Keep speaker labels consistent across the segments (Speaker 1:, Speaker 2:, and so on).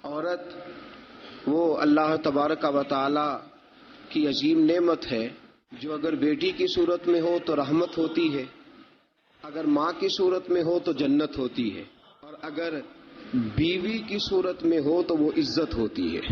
Speaker 1: عورت وہ اللہ تبارک و تعالی کی عظیم نعمت ہے جو اگر بیٹی کی صورت میں ہو تو رحمت ہوتی ہے، اگر ماں کی صورت میں ہو تو جنت ہوتی ہے، اور اگر بیوی کی صورت میں ہو تو وہ عزت ہوتی ہے۔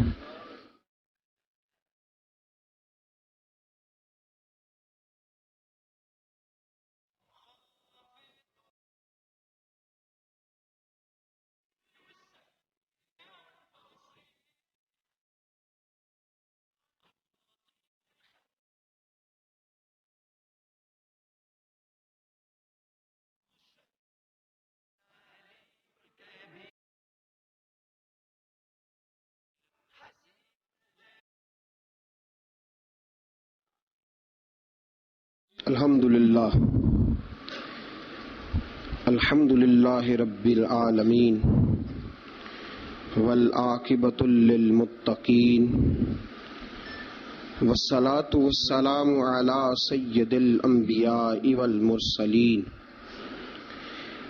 Speaker 1: الحمد للہ رب العالمین والعاقبۃ للمتقین والصلاة والسلام علی سید الانبیاء والمرسلین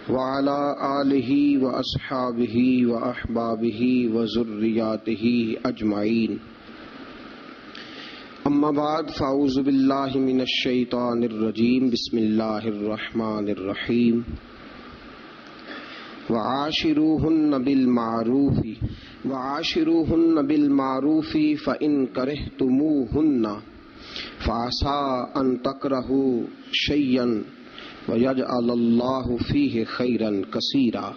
Speaker 1: وعلی آلہ واصحابہ واحبابہ وذریاتہ اجمعین، اما بعد فاعوذ باللہ من الشیطان الرجیم، بسم اللہ الرحمن الرحیم۔ وعاشروہن بالمعروف فإن کرہتموہن فعسى ان تکرہوا شیئا ویجعل اللہ فیہ خیرا کثیرا۔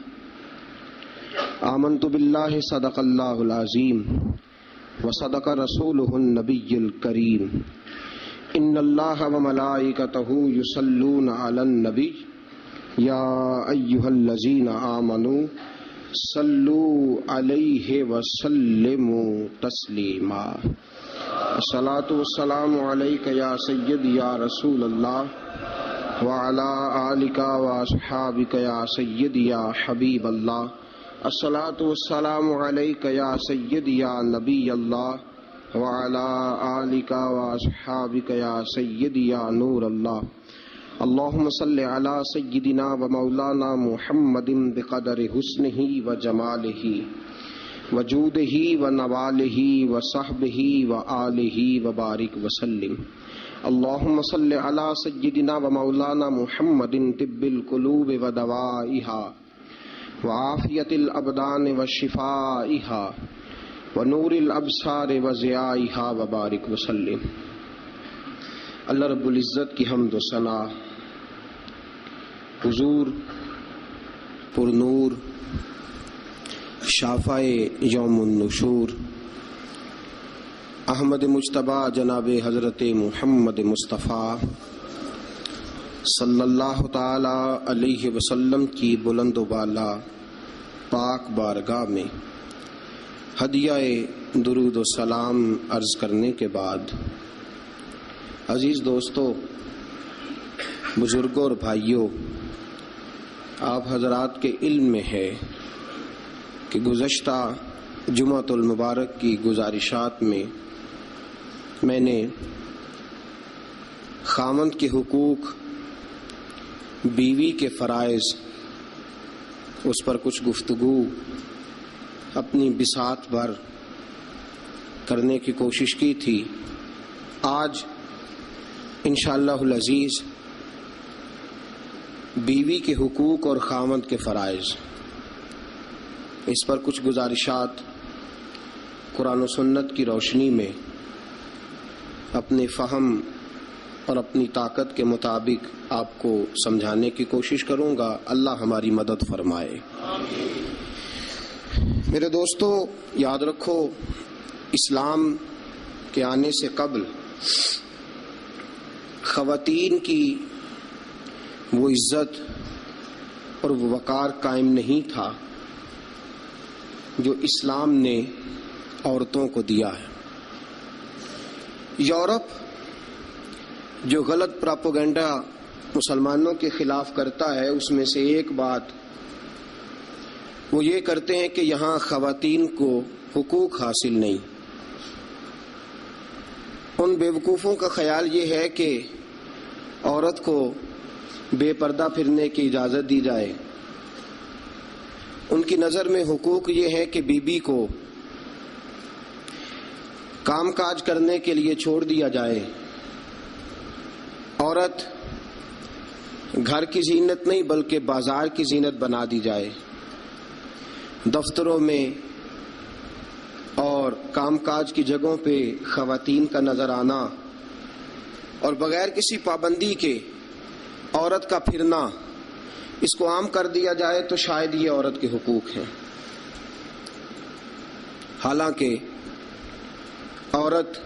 Speaker 1: آمنت باللہ صدق اللہ العظیم وصدق رسولہ النبی الکریم۔ ان اللہ وملائکتہ یصلون علی النبی یا ایہا الذین آمنوا صلوا علیہ وسلموا تسلیما۔ الصلاۃ والسلام علیک یا سیدی یا رسول اللہ وعلی آلک واصحابک یا سیدی یا حبیب اللہ۔ الصلاۃ والسلام علیک یا سیدی یا نبی اللہ وعلی آلک واصحابک یا سیدی یا نور اللہ۔ اللہم صلی علی سیدنا و مولانا محمد بقدر حسنہ و جمالہ و جودہ و نوالہ و صحبہ و آلہ و بارک وسلم۔ اللہم صلی علی سیدنا و مولانا محمد طب القلوب و دوائہا وعافیت الابدان و شفائہا و نور الابصار و ضیائہا و بارک وسلم۔ اللہ رب العزت کی حمد و ثنا، حضور پر نور شافع یوم النشور احمد مجتبی جناب حضرت محمد مصطفیٰ صلی اللہ تعالی علیہ وسلم کی بلند و بالا پاک بارگاہ میں ہدیہ درود و سلام عرض کرنے کے بعد، عزیز دوستو، بزرگوں اور بھائیوں، آپ حضرات کے علم میں ہے کہ گزشتہ جمعۃ المبارک کی گزارشات میں نے خاوند کے حقوق، بیوی کے فرائض، اس پر کچھ گفتگو اپنی بساط بھر کرنے کی کوشش کی تھی۔ آج انشاءاللہ العزیز بیوی کے حقوق اور خاوند کے فرائض، اس پر کچھ گزارشات قرآن و سنت کی روشنی میں اپنے فہم اور اپنی طاقت کے مطابق آپ کو سمجھانے کی کوشش کروں گا۔ اللہ ہماری مدد فرمائے۔ میرے دوستو، یاد رکھو، اسلام کے آنے سے قبل خواتین کی وہ عزت اور وہ وقار قائم نہیں تھا جو اسلام نے عورتوں کو دیا ہے۔ یورپ جو غلط پراپوگنڈا مسلمانوں کے خلاف کرتا ہے، اس میں سے ایک بات وہ یہ کرتے ہیں کہ یہاں خواتین کو حقوق حاصل نہیں۔ ان بیوقوفوں کا خیال یہ ہے کہ عورت کو بے پردہ پھرنے کی اجازت دی جائے۔ ان کی نظر میں حقوق یہ ہے کہ بیوی کو کام کاج کرنے کے لیے چھوڑ دیا جائے. عورت گھر کی زینت نہیں بلکہ بازار کی زینت بنا دی جائے. دفتروں میں اور کام کاج کی جگہوں پہ خواتین کا نظر آنا اور بغیر کسی پابندی کے عورت کا پھرنا، اس کو عام کر دیا جائے تو شاید یہ عورت کے حقوق ہیں. حالانکہ عورت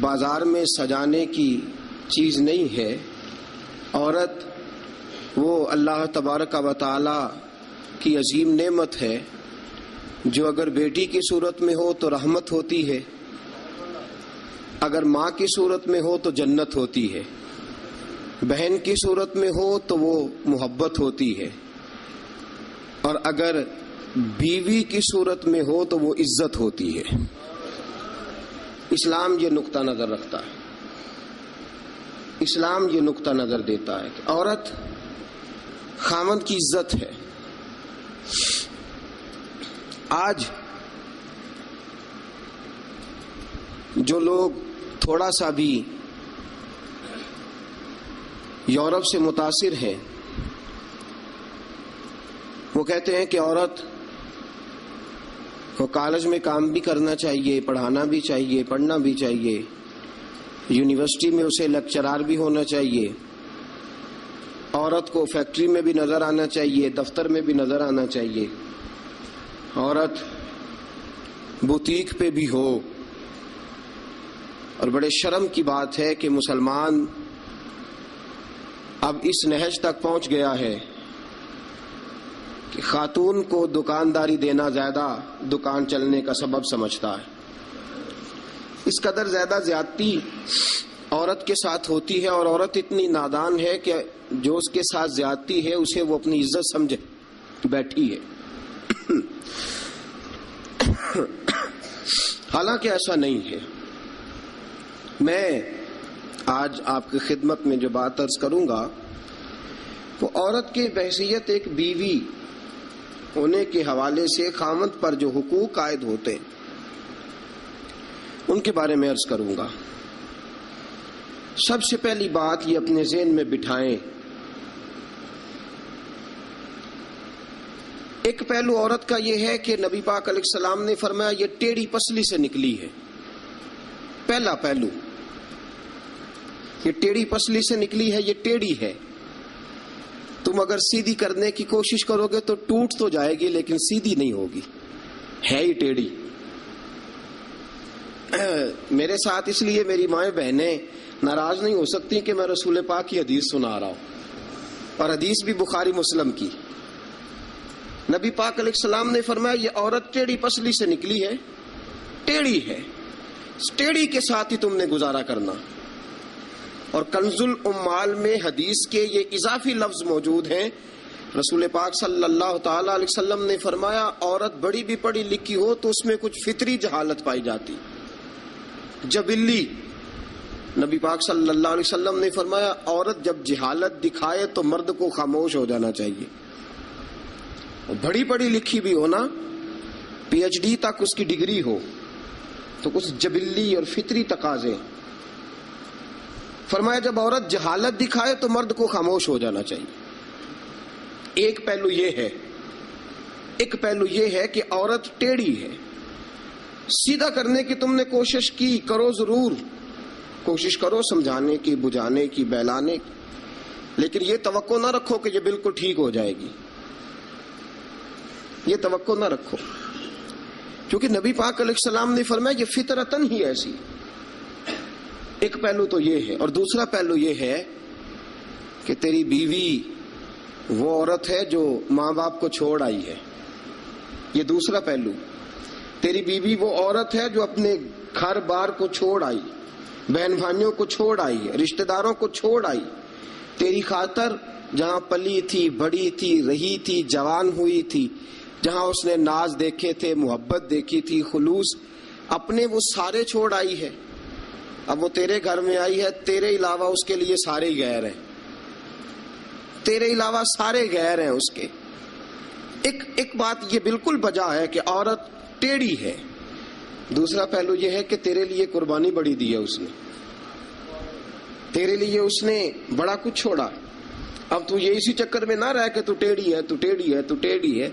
Speaker 1: بازار میں سجانے کی چیز نہیں ہے. عورت وہ اللہ تبارک و تعالی کی عظیم نعمت ہے جو اگر بیٹی کی صورت میں ہو تو رحمت ہوتی ہے، اگر ماں کی صورت میں ہو تو جنت ہوتی ہے، بہن کی صورت میں ہو تو وہ محبت ہوتی ہے، اور اگر بیوی کی صورت میں ہو تو وہ عزت ہوتی ہے. اسلام یہ نقطہ نظر رکھتا ہے. اسلام یہ نقطہ نظر دیتا ہے کہ عورت خاوند کی عزت ہے. آج جو لوگ تھوڑا سا بھی یورپ سے متاثر ہیں وہ کہتے ہیں کہ عورت کو کالج میں کام بھی کرنا چاہیے، پڑھانا بھی چاہیے، پڑھنا بھی چاہیے، یونیورسٹی میں اسے لیکچرار بھی ہونا چاہیے، عورت کو فیکٹری میں بھی نظر آنا چاہیے، دفتر میں بھی نظر آنا چاہیے، عورت بوتیک پہ بھی ہو. اور بڑے شرم کی بات ہے کہ مسلمان اب اس نہج تک پہنچ گیا ہے کہ خاتون کو دکانداری دینا زیادہ دکان چلنے کا سبب سمجھتا ہے. اس قدر زیادہ زیادتی عورت کے ساتھ ہوتی ہے، اور عورت اتنی نادان ہے کہ جو اس کے ساتھ زیادتی ہے اسے وہ اپنی عزت سمجھے بیٹھی ہے. حالانکہ ایسا نہیں ہے. میں آج آپ کی خدمت میں جو بات عرض کروں گا وہ عورت کی بحیثیت ایک بیوی ہونے کے حوالے سے خاوند پر جو حقوق عائد ہوتے ہیں ان کے بارے میں عرض کروں گا. سب سے پہلی بات یہ اپنے ذہن میں بٹھائیں، ایک پہلو عورت کا یہ ہے کہ نبی پاک علیہ السلام نے فرمایا یہ ٹیڑھی پسلی سے نکلی ہے. پہلا پہلو یہ ٹیڑھی پسلی سے نکلی ہے، یہ ٹیڑھی ہے. تم اگر سیدھی کرنے کی کوشش کرو گے تو ٹوٹ تو جائے گی لیکن سیدھی نہیں ہوگی، ہے ہی ٹیڑھی. میرے ساتھ اس لیے میری مائیں بہنیں ناراض نہیں ہو سکتی کہ میں رسول پاک کی حدیث سنا رہا ہوں، اور حدیث بھی بخاری مسلم کی. نبی پاک علیہ السلام نے فرمایا یہ عورت ٹیڑھی پسلی سے نکلی ہے، ٹیڑھی ہے، اس ٹیڑھی کے ساتھ ہی تم نے گزارا کرنا. اور کنز الاموال میں حدیث کے یہ اضافی لفظ موجود ہیں. رسول پاک صلی اللہ تعالی علیہ وسلم نے فرمایا عورت بڑی بھی پڑھی لکھی ہو تو اس میں کچھ فطری جہالت پائی جاتی، جبلی. نبی پاک صلی اللہ علیہ وسلم نے فرمایا عورت جب جہالت دکھائے تو مرد کو خاموش ہو جانا چاہیے. بڑی پڑھی لکھی بھی ہونا، پی ایچ ڈی تک اس کی ڈگری ہو، تو کچھ جبلی اور فطری تقاضے. فرمایا جب عورت جہالت دکھائے تو مرد کو خاموش ہو جانا چاہیے. ایک پہلو یہ ہے کہ عورت ٹیڑھی ہے. سیدھا کرنے کی تم نے کوشش کی، کرو، ضرور کوشش کرو سمجھانے کی، بجھانے کی، بہلانے کی، لیکن یہ توقع نہ رکھو کہ یہ بالکل ٹھیک ہو جائے گی. یہ توقع نہ رکھو، کیونکہ نبی پاک علیہ السلام نے فرمایا یہ فطرتاً ہی ایسی. ایک پہلو تو یہ ہے. اور دوسرا پہلو یہ ہے کہ تیری بیوی وہ عورت ہے جو ماں باپ کو چھوڑ آئی ہے. یہ دوسرا پہلو. تیری بیوی وہ عورت ہے جو اپنے گھر بار کو چھوڑ آئی، بہن بھائیوں کو چھوڑ آئی، رشتہ داروں کو چھوڑ آئی، تیری خاطر جہاں پلی تھی، بڑی تھی، رہی تھی، جوان ہوئی تھی، جہاں اس نے ناز دیکھے تھے، محبت دیکھی تھی، خلوص، اپنے وہ سارے چھوڑ آئی ہے. اب وہ تیرے گھر میں آئی ہے، تیرے علاوہ اس کے لیے سارے غیر ہیں، تیرے علاوہ سارے غیر ہیں اس کے. ایک بات یہ بالکل بجا ہے کہ عورت ٹیڑھی ہے. دوسرا پہلو یہ ہے کہ تیرے لیے قربانی بڑی دی ہے اس نے، تیرے لیے اس نے بڑا کچھ چھوڑا. اب تو یہ اسی چکر میں نہ رہ کہ تو ٹیڑھی ہے، تو ٹیڑھی ہے، تو ٹیڑھی ہے.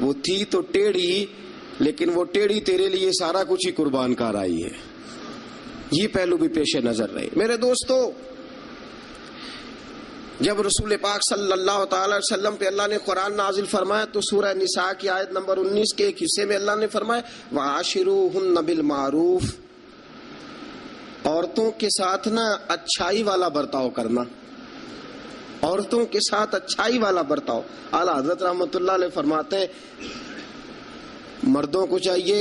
Speaker 1: وہ تھی تو ٹیڑھی، لیکن وہ ٹیڑھی تیرے لیے سارا کچھ ہی قربان کر آئی ہے. یہ پہلو بھی پیش نظر رہے. میرے دوستو، جب رسول پاک صلی اللہ تعالی علیہ وسلم پہ اللہ نے قرآن نازل فرمایا تو سورہ نساء کی آیت نمبر 19 کے ایک حصے میں اللہ نے فرمایا وَعَاشِرُوهُنَّ بِالْمَعْرُوفِ، عورتوں کے ساتھ نا اچھائی والا برتاؤ کرنا، عورتوں کے ساتھ اچھائی والا برتاؤ. اعلیٰ حضرت رحمۃ اللہ علیہ فرماتے ہیں مردوں کو چاہیے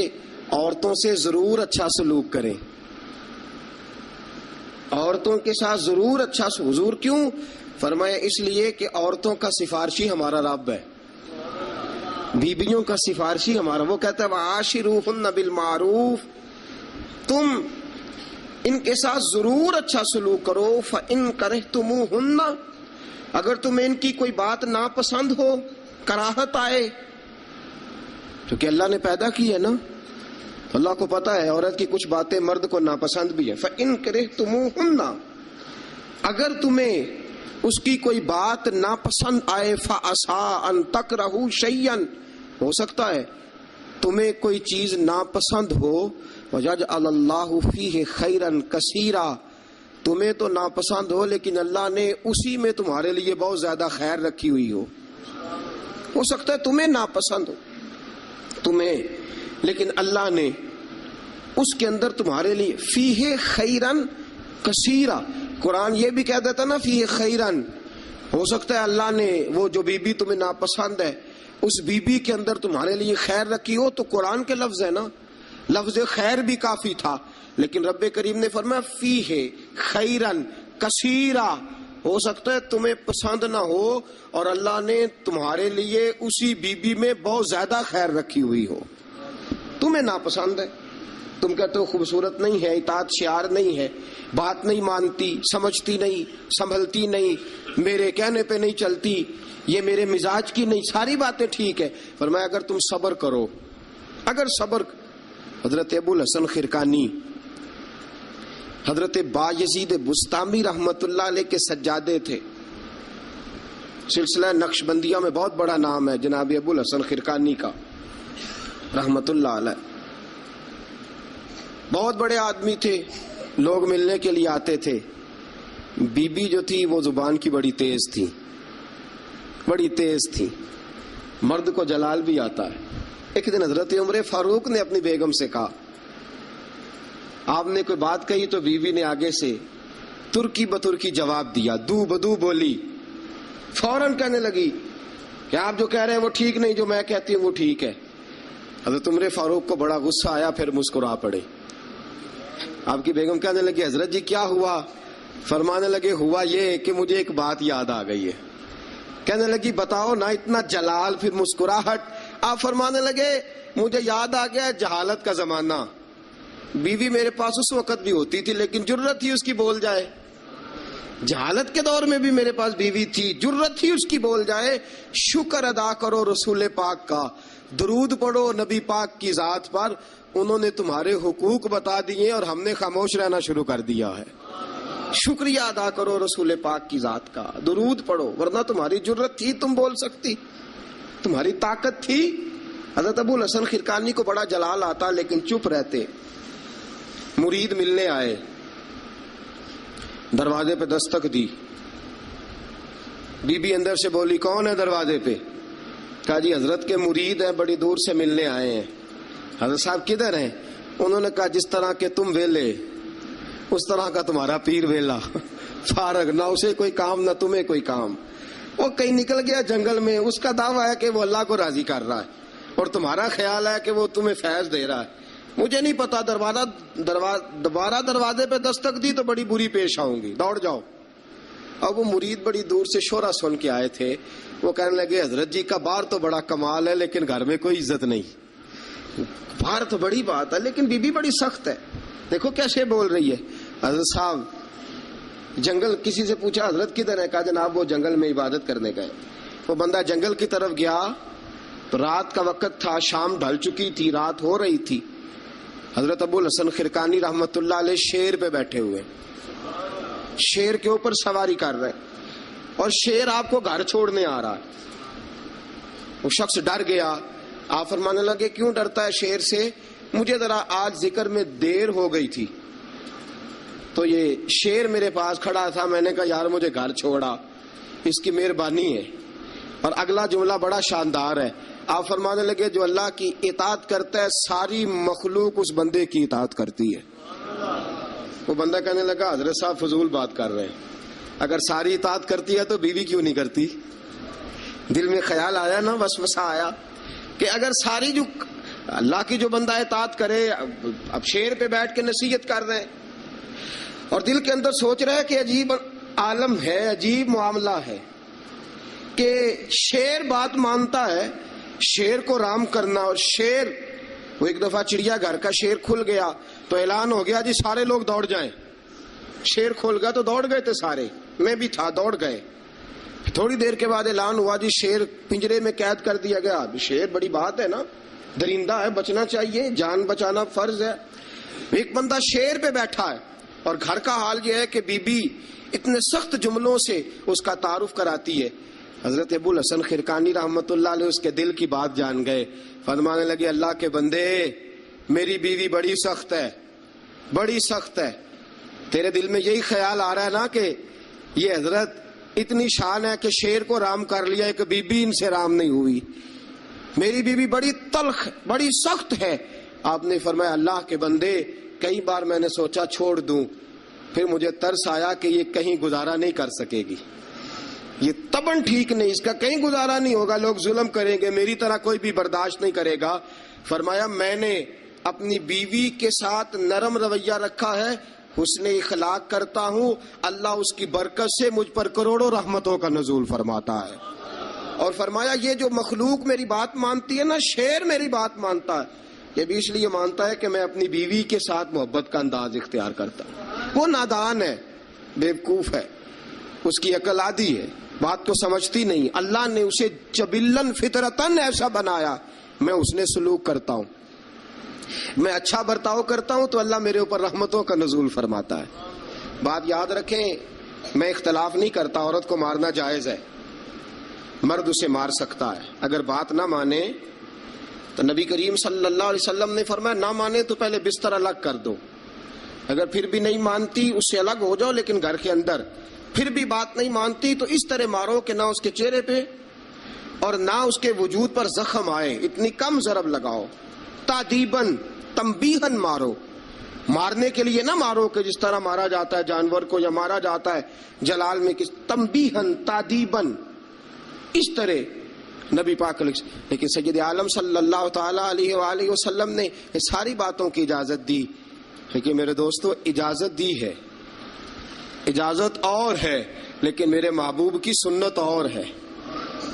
Speaker 1: عورتوں سے ضرور اچھا سلوک کریں، عورتوں کے ساتھ ضرور اچھا سلوک. حضور کیوں فرمایا؟ اس لیے کہ عورتوں کا سفارشی ہمارا رب ہے، بیبیوں کا سفارشی ہمارا. وہ کہتا ہے وَعَاشِرُوهُنَّ بِالْمَعْرُوفِ، تم ان کے ساتھ ضرور اچھا سلوک کرو. فَإِن كَرِهْتُمُوهُنَّ، اگر تمہیں ان کی کوئی بات ناپسند ہو، کراہت آئے، کیونکہ اللہ نے پیدا کی ہے نا، اللہ کو پتا ہے عورت کی کچھ باتیں مرد کو ناپسند بھی ہے. فَإِن كَرِهْتُمُوهُنَّ، اگر تمہیں اس کی کوئی بات ناپسند آئے، فَعَسَىٰ أَن تَكْرَهُوا شَيْئًا، ہو سکتا ہے تمہیں کوئی چیز ناپسند ہو، وَيَجْعَلَ اللَّهُ فِيهِ خَيْرًا كَثِيرًا، تمہیں تو ناپسند ہو لیکن اللہ نے اسی میں تمہارے لیے بہت زیادہ خیر رکھی ہوئی ہو سکتا ہے تمہیں ناپسند ہو تمہیں، لیکن اللہ نے اس کے اندر تمہارے لیے فیہ خیرن کثیرا. قرآن یہ بھی کہہ دیتا نا فیہ خیرن، ہو سکتا ہے اللہ نے وہ جو بی بی تمہیں ناپسند ہے اس بی بی کے اندر تمہارے لیے خیر رکھی ہو. تو قرآن کے لفظ ہے نا، لفظ خیر بھی کافی تھا، لیکن رب کریم نے فرمایا فیہ خیرن کثیرا. ہو سکتا ہے تمہیں پسند نہ ہو اور اللہ نے تمہارے لیے اسی بی بی میں بہت زیادہ خیر رکھی ہوئی ہو. تمہیں ناپسند ہے، تم کہتے ہو خوبصورت نہیں ہے، اطاعت شعار نہیں ہے، بات نہیں مانتی، سمجھتی نہیں، سنبھلتی نہیں، میرے کہنے پہ نہیں چلتی، یہ میرے مزاج کی نہیں، ساری باتیں ٹھیک ہے. فرمایا اگر تم صبر کرو، اگر صبر. حضرت ابو الحسن خرقانی، حضرت بایزید بسطامی رحمت اللہ علیہ کے سجادے تھے. سلسلہ نقشبندیہ میں بہت بڑا نام ہے جناب ابو الحسن خرقانی کا رحمت اللہ علیہ. بہت بڑے آدمی تھے، لوگ ملنے کے لیے آتے تھے. بی بی جو تھی وہ زبان کی بڑی تیز تھی، بڑی تیز تھی، مرد کو جلال بھی آتا ہے. ایک دن حضرت عمر فاروق نے اپنی بیگم سے کہا، آپ نے کوئی بات کہی تو بیوی نے آگے سے ترکی بترکی جواب دیا، دو بدو بولی، فوراً کہنے لگی کہ آپ جو کہہ رہے ہیں وہ ٹھیک نہیں، جو میں کہتی ہوں وہ ٹھیک ہے. حضرت عمر فاروق کو بڑا غصہ آیا، پھر مسکرا پڑے. آپ کی بیگم کہنے لگی حضرت جی کیا ہوا؟ فرمانے لگے ہوا یہ کہ مجھے ایک بات یاد آ گئی ہے. کہنے لگی بتاؤ نا. اتنا جلال پھر مسکراہٹ. آپ فرمانے لگے مجھے یاد آ گیا جہالت کا زمانہ. بیوی میرے پاس اس وقت بھی ہوتی تھی لیکن جرت تھی اس کی بول جائے. جہالت کے دور میں بھی میرے پاس بیوی تھی، جرت تھی اس کی بول جائے. شکر ادا کرو رسول پاک کا، درود پڑھو نبی پاک کی ذات پر، انہوں نے تمہارے حقوق بتا دیے اور ہم نے خاموش رہنا شروع کر دیا ہے. شکریہ ادا کرو رسول پاک کی ذات کا، درود پڑھو، ورنہ تمہاری جرت تھی تم بول سکتی، تمہاری طاقت تھی. حضرت ابو الحسن خرقانی کو بڑا جلال آتا لیکن چپ رہتے. مرید ملنے آئے، دروازے پہ دستک دی. بی بی اندر سے بولی کون ہے دروازے پہ؟ کہا جی حضرت کے مرید ہیں، بڑی دور سے ملنے آئے ہیں. حضرت صاحب کدھر ہیں؟ انہوں نے کہا جس طرح کے تم ویلے اس طرح کا تمہارا پیر ویلا، فارغ، نہ اسے کوئی کام نہ تمہیں کوئی کام. وہ کہیں نکل گیا جنگل میں، اس کا دعویٰ ہے کہ وہ اللہ کو راضی کر رہا ہے اور تمہارا خیال ہے کہ وہ تمہیں فیض دے رہا ہے. مجھے نہیں پتا، دوبارہ دروازے پہ دستک دی تو بڑی بری پیش آؤں گی، دوڑ جاؤ. اب وہ مرید بڑی دور سے شورا سن کے آئے تھے. وہ کہنے لگے حضرت جی کا باہر تو بڑا کمال ہے لیکن گھر میں کوئی عزت نہیں. باہر تو بڑی بات ہے لیکن بی بی بڑی سخت ہے، دیکھو کیسے بول رہی ہے. حضرت صاحب جنگل، کسی سے پوچھا حضرت کدھر ہے؟ کہا جناب وہ جنگل میں عبادت کرنے گئے. وہ بندہ جنگل کی طرف گیا تو رات کا وقت تھا، شام ڈھل چکی تھی، رات ہو رہی تھی. حضرت ابو الحسن خرقانی رحمت اللہ علیہ شیر پہ بیٹھے ہوئے، شیر کے اوپر سواری کر رہے ہیں اور شیر آپ کو گھر چھوڑنے آ رہا ہے۔ وہ شخص ڈر گیا، آپ فرمانے لگے کیوں ڈرتا ہے شیر سے؟ مجھے ذرا آج ذکر میں دیر ہو گئی تھی تو یہ شیر میرے پاس کھڑا تھا، میں نے کہا یار مجھے گھر چھوڑا، اس کی مہربانی ہے۔ اور اگلا جملہ بڑا شاندار ہے، آپ فرمانے لگے جو اللہ کی اطاعت کرتا ہے ساری مخلوق اس بندے کی اطاعت کرتی ہے۔ وہ بندہ کہنے لگا حضرت صاحب فضول بات کر رہے ہیں، اگر ساری اطاعت کرتی ہے تو بیوی کیوں نہیں کرتی؟ دل میں خیال آیا نا، وسوسہ آیا کہ اگر ساری جو اللہ کی جو بندہ اطاعت کرے، اب شیر پہ بیٹھ کے نصیحت کر رہے ہیں اور دل کے اندر سوچ رہے ہیں کہ عجیب عالم ہے، عجیب معاملہ ہے کہ شیر بات مانتا ہے، شیر کو رام کرنا، اور شیر وہ ایک دفعہ چڑیا گھر کا شیر کھل گیا تو اعلان ہو گیا جی سارے لوگ دوڑ جائیں۔ شیر کھل گیا تو دوڑ گئے تھے سارے، میں بھی تھا، دوڑ گئے۔ تھوڑی دیر کے بعد اعلان ہوا جی شیر پنجرے میں قید کر دیا گیا۔ شیر بڑی بات ہے نا، درندہ ہے، بچنا چاہیے، جان بچانا فرض ہے۔ ایک بندہ شیر پہ بیٹھا ہے اور گھر کا حال یہ ہے کہ بی بی اتنے سخت جملوں سے اس کا تعارف کراتی ہے۔ حضرت ابو الحسن خرقانی رحمت اللہ علیہ اس کے دل کی بات جان گئے، فرمانے لگے اللہ کے بندے میری بیوی بڑی سخت ہے، بڑی سخت ہے، تیرے دل میں یہی خیال آ رہا ہے نا کہ یہ حضرت اتنی شان ہے کہ شیر کو رام کر لیا، ایک بی بی ان سے رام نہیں ہوئی، میری بیوی بڑی تلخ بڑی سخت ہے۔ آپ نے فرمایا اللہ کے بندے کئی بار میں نے سوچا چھوڑ دوں، پھر مجھے ترس آیا کہ یہ کہیں گزارا نہیں کر سکے گی، یہ تبن ٹھیک نہیں، اس کا کہیں گزارا نہیں ہوگا، لوگ ظلم کریں گے، میری طرح کوئی بھی برداشت نہیں کرے گا۔ فرمایا میں نے اپنی بیوی کے ساتھ نرم رویہ رکھا ہے، حسن اخلاق کرتا ہوں، اللہ اس کی برکت سے مجھ پر کروڑوں رحمتوں کا نزول فرماتا ہے۔ اور فرمایا یہ جو مخلوق میری بات مانتی ہے نا، شیر میری بات مانتا ہے، یہ بھی اس لیے مانتا ہے کہ میں اپنی بیوی کے ساتھ محبت کا انداز اختیار کرتا ہوں۔ وہ نادان ہے، بیوقوف ہے، اس کی عقل آدھی ہے، بات کو سمجھتی نہیں، اللہ نے اسے جبلن فطرتن ایسا بنایا، میں اس نے سلوک کرتا ہوں، میں اچھا برتاؤ کرتا ہوں تو اللہ میرے اوپر رحمتوں کا نزول فرماتا ہے۔ بات یاد رکھیں، میں اختلاف نہیں کرتا، عورت کو مارنا جائز ہے، مرد اسے مار سکتا ہے، اگر بات نہ مانے تو نبی کریم صلی اللہ علیہ وسلم نے فرمایا نہ مانے تو پہلے بستر الگ کر دو، اگر پھر بھی نہیں مانتی اس سے الگ ہو جاؤ، لیکن گھر کے اندر پھر بھی بات نہیں مانتی تو اس طرح مارو کہ نہ اس کے چہرے پہ اور نہ اس کے وجود پر زخم آئے، اتنی کم ضرب لگاؤ، تادیباً تنبیہاً مارو، مارنے کے لیے نہ مارو کہ جس طرح مارا جاتا ہے جانور کو یا مارا جاتا ہے جلال میں، کس تنبیہاً تادیباً، اس طرح نبی پاک علیہ۔ لیکن سید عالم صلی اللہ تعالی علیہ وآلہ وسلم نے یہ ساری باتوں کی اجازت دی، لیکن میرے دوستو اجازت دی ہے، اجازت اور ہے، لیکن میرے محبوب کی سنت اور ہے،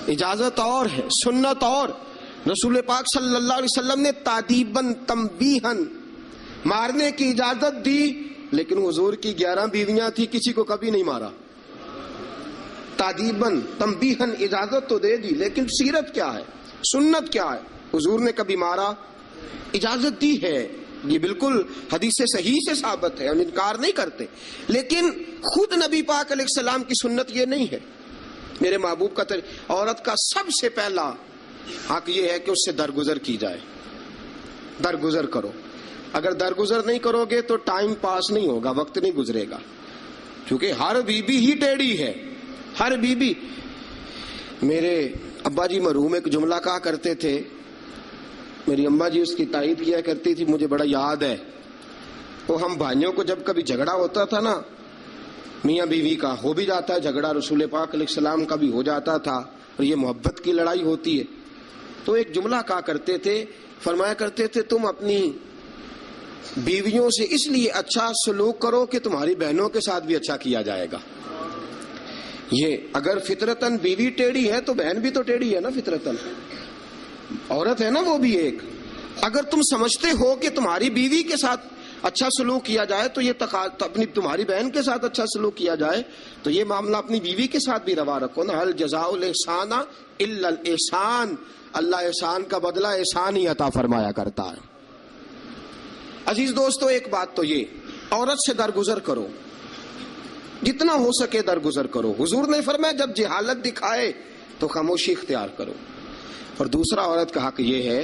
Speaker 1: اجازت اور ہے، سنت اور۔ رسول پاک صلی اللہ علیہ وسلم نے تادیباً تنبیہاً مارنے کی اجازت دی، لیکن حضور کی 11 بیویاں تھی، کسی کو کبھی نہیں مارا۔ تادیباً تنبیہاً اجازت تو دے دی، لیکن سیرت کیا ہے، سنت کیا ہے؟ حضور نے کبھی مارا؟ اجازت دی ہے، یہ بالکل حدیث صحیح سے ثابت ہے، ہم انکار نہیں کرتے، لیکن خود نبی پاک علیہ السلام کی سنت یہ نہیں ہے۔ میرے محبوب کا عورت کا سب سے پہلا حق یہ ہے کہ اس سے درگزر کی جائے، درگزر کرو، اگر درگزر نہیں کرو گے تو ٹائم پاس نہیں ہوگا، وقت نہیں گزرے گا، کیونکہ ہر بی بی ہی ٹیڑھی ہے، ہر بی بی۔ میرے ابا جی مرحوم ایک جملہ کہا کرتے تھے، میری اماں جی اس کی تائید کیا کرتی تھی، مجھے بڑا یاد ہے، وہ ہم بھائیوں کو جب کبھی جھگڑا ہوتا تھا نا، میاں بیوی کا ہو بھی جاتا ہے جھگڑا، رسول پاک علیہ السلام کا بھی ہو جاتا تھا، اور یہ محبت کی لڑائی ہوتی ہے، تو ایک جملہ کہا کرتے تھے، فرمایا کرتے تھے تم اپنی بیویوں سے اس لیے اچھا سلوک کرو کہ تمہاری بہنوں کے ساتھ بھی اچھا کیا جائے گا۔ یہ اگر فطرتاً بیوی ٹیڑھی ہے تو بہن بھی تو ٹیڑھی ہے نا، فطرتاً عورت ہے نا وہ بھی ایک، اگر تم سمجھتے ہو کہ تمہاری بیوی کے ساتھ اچھا سلوک کیا جائے تو یہ اپنی تمہاری بہن کے ساتھ اچھا سلوک کیا جائے تو یہ معاملہ اپنی بیوی کے ساتھ بھی روا رکھو نا۔ هل جزاء الاحسان الا الاحسان، اللہ احسان کا بدلہ احسان ہی عطا فرمایا کرتا ہے۔ عزیز دوستو، ایک بات تو یہ، عورت سے درگزر کرو، جتنا ہو سکے درگزر کرو۔ حضور نے فرمایا جب جہالت دکھائے تو خاموشی اختیار کرو۔ اور دوسرا عورت کا حق یہ ہے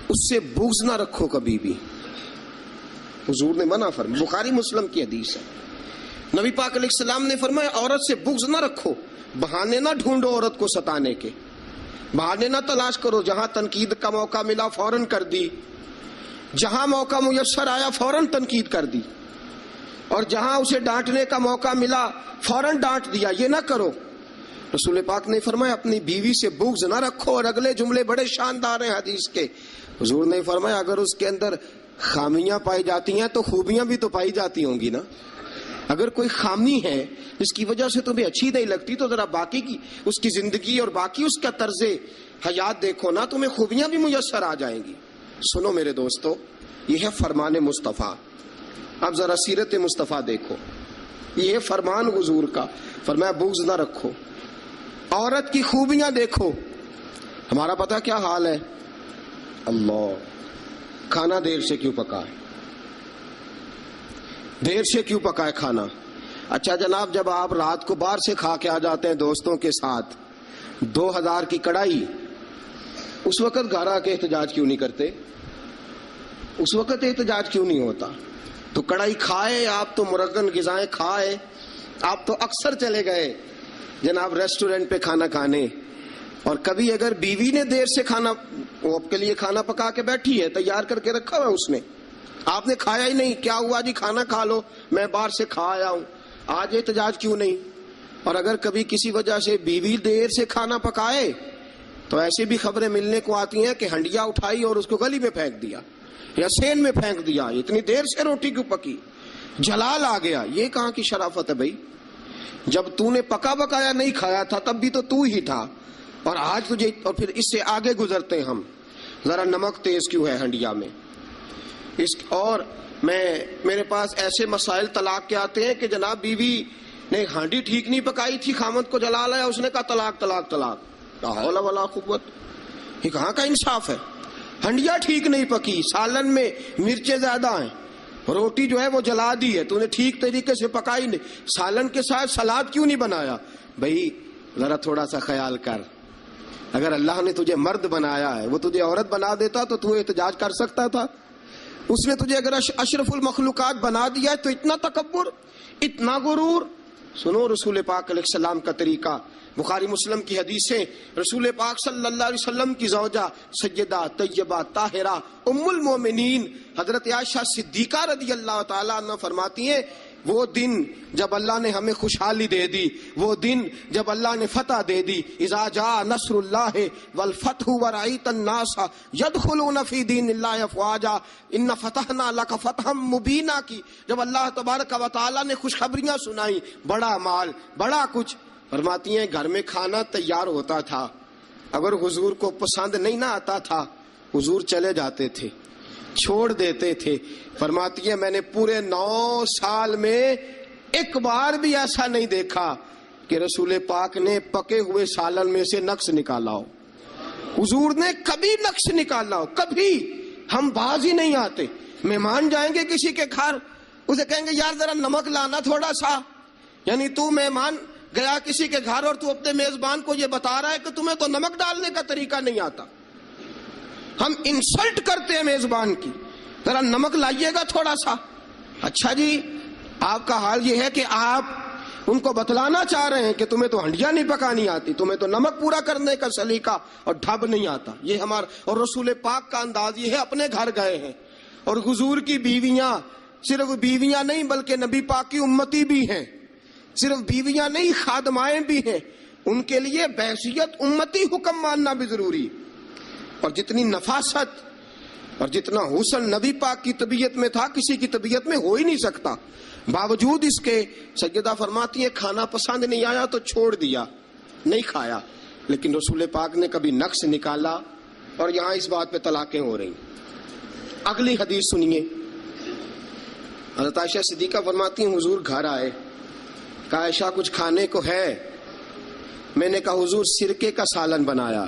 Speaker 1: اس سے بغض نہ رکھو کبھی بھی، حضور نے منع فرمایا، بخاری مسلم کی حدیث ہے۔ نبی پاک علیہ السلام نے فرمایا عورت سے بغض نہ رکھو، بہانے نہ ڈھونڈو عورت کو ستانے کے، بہانے نہ تلاش کرو، جہاں تنقید کا موقع ملا فوراً کر دی، جہاں موقع میسر آیا فوراً تنقید کر دی، اور جہاں اسے ڈانٹنے کا موقع ملا فوراً ڈانٹ دیا، یہ نہ کرو۔ رسول پاک نے فرمایا اپنی بیوی سے بغض نہ رکھو، اور اگلے جملے بڑے شاندار ہیں حدیث کے۔ حضور نے فرمایا اگر اس کے اندر خامیاں پائی جاتی ہیں تو خوبیاں بھی تو پائی جاتی ہوں گی نا۔ اگر کوئی خامی ہے جس کی وجہ سے تمہیں اچھی نہیں لگتی تو ذرا باقی کی اس کی زندگی اور باقی اس کا طرز حیات دیکھو نا، تمہیں خوبیاں بھی میسر آ جائیں گی۔ سنو میرے دوستو، یہ ہے فرمان مصطفیٰ۔ اب ذرا سیرت مصطفیٰ دیکھو، یہ ہے فرمان حضور کا، فرمایا بغض نہ رکھو، عورت کی خوبیاں دیکھو۔ ہمارا پتہ کیا حال ہے؟ اللہ، کھانا دیر سے کیوں پکائے، دیر سے کیوں پکائے کھانا؟ اچھا جناب، جب آپ رات کو باہر سے کھا کے آ جاتے ہیں دوستوں کے ساتھ 2000 کی کڑائی، اس وقت گھر آ کے احتجاج کیوں نہیں کرتے؟ اس وقت احتجاج کیوں نہیں ہوتا؟ تو کڑائی کھائے آپ، تو مرغن غذائیں کھائے آپ، تو اکثر چلے گئے جناب ریسٹورنٹ پہ کھانا کھانے، اور کبھی اگر بیوی نے دیر سے کھانا، وہ آپ کے لیے کھانا پکا کے بیٹھی ہے، تیار کر کے رکھا ہوا اس نے، آپ نے کھایا ہی نہیں، کیا ہوا جی کھانا کھا لو، میں باہر سے کھا آیا ہوں، آج احتجاج کیوں نہیں؟ اور اگر کبھی کسی وجہ سے بیوی دیر سے کھانا پکائے تو ایسی بھی خبریں ملنے کو آتی ہیں کہ ہنڈیا اٹھائی اور اس کو گلی میں پھینک دیا یا سین میں پھینک دیا، اتنی دیر سے روٹی کیوں پکی، جلال آ گیا۔ یہ کہاں کی شرافت ہے بھائی؟ جب تو نے پکا پکایا نہیں کھایا تھا تب بھی تو ہی تھا، اور آج تجھے، اور پھر اس سے آگے گزرتے ہم، ذرا نمک تیز کیوں ہے ہنڈیا میں؟ اور میرے پاس ایسے مسائل طلاق کے آتے ہیں کہ جناب بیوی نے ہانڈی ٹھیک نہیں پکائی تھی، خامد کو جلال آیا، اس نے کہا طلاق طلاق طلاق، لا حول ولا قوت۔ یہ کہاں کا انصاف ہے؟ ہنڈیا ٹھیک نہیں پکی، سالن میں مرچیں زیادہ ہیں، روٹی جو ہے وہ جلا دی ہے، تو نے ٹھیک طریقے سے پکائی نہیں، سالن کے ساتھ سلاد کیوں نہیں بنایا؟ بھائی ذرا تھوڑا سا خیال کر، اگر اللہ نے تجھے مرد بنایا ہے، وہ تجھے عورت بنا دیتا تو احتجاج کر سکتا تھا؟ اس نے تجھے اگر اشرف المخلوقات بنا دیا ہے تو اتنا تکبر، اتنا غرور؟ سنو رسول پاک علیہ السلام کا طریقہ، بخاری مسلم کی حدیثیں، رسول پاک صلی اللہ علیہ وسلم کی زوجہ سیدہ طیبہ طاہرہ ام المومنین حضرت عائشہ صدیقہ رضی اللہ تعالیٰ عنہ فرماتی ہیں وہ دن جب اللہ نے ہمیں خوشحالی دے دی، وہ دن جب اللہ نے فتح دے دی، اذا جاء نصر اللہ والفتح ورأیت الناس یدخلون فی دین اللہ افواجا ان فتحنا لک فتحا مبینا کی، جب اللہ تبارک و تعالیٰ نے خوشخبریاں سنائی، بڑا مال، بڑا کچھ، فرماتی ہیں گھر میں کھانا تیار ہوتا تھا، اگر حضور کو پسند نہیں نہ آتا تھا حضور چلے جاتے تھے، چھوڑ دیتے تھے۔ فرماتی ہیں میں نے پورے 9 سال میں ایک بار بھی ایسا نہیں دیکھا کہ رسول پاک نے پکے ہوئے سالن میں سے نقص نکالا ہو، حضور نے کبھی نقص نکالا ہو، کبھی۔ ہم باز ہی نہیں آتے، مہمان جائیں گے کسی کے گھر، اسے کہیں گے یار ذرا نمک لانا تھوڑا سا، یعنی تو مہمان گیا کسی کے گھر اور تو اپنے میزبان کو یہ بتا رہا ہے کہ تمہیں تو نمک ڈالنے کا طریقہ نہیں آتا۔ ہم انسلٹ کرتے ہیں میزبان کی، ذرا نمک لائیے گا تھوڑا سا۔ اچھا جی، آپ کا حال یہ ہے کہ آپ ان کو بتلانا چاہ رہے ہیں کہ تمہیں تو ہنڈیاں نہیں پکانی آتی، تمہیں تو نمک پورا کرنے کا سلیقہ اور ڈھب نہیں آتا۔ یہ ہمارا اور رسول پاک کا انداز یہ ہے، اپنے گھر گئے ہیں اور حضور کی بیویاں صرف بیویاں نہیں بلکہ نبی پاک کی امتی بھی ہیں، صرف بیویاں نہیں خادمائیں بھی ہیں، ان کے لیے بحیثیت امتی حکم ماننا بھی ضروری۔ اور جتنی نفاست اور جتنا حسن نبی پاک کی طبیعت میں تھا کسی کی طبیعت میں ہو ہی نہیں سکتا، باوجود اس کے سیدہ فرماتی ہیں کھانا پسند نہیں آیا تو چھوڑ دیا، نہیں کھایا، لیکن رسول پاک نے کبھی نقص نکالا، اور یہاں اس بات پہ طلاقیں ہو رہی۔ اگلی حدیث سنیے، حضرت عائشہ صدیقہ فرماتی ہیں حضور گھر آئے، کہا عائشہ کچھ کھانے کو ہے؟ میں نے کہا حضور سرکے کا سالن بنایا۔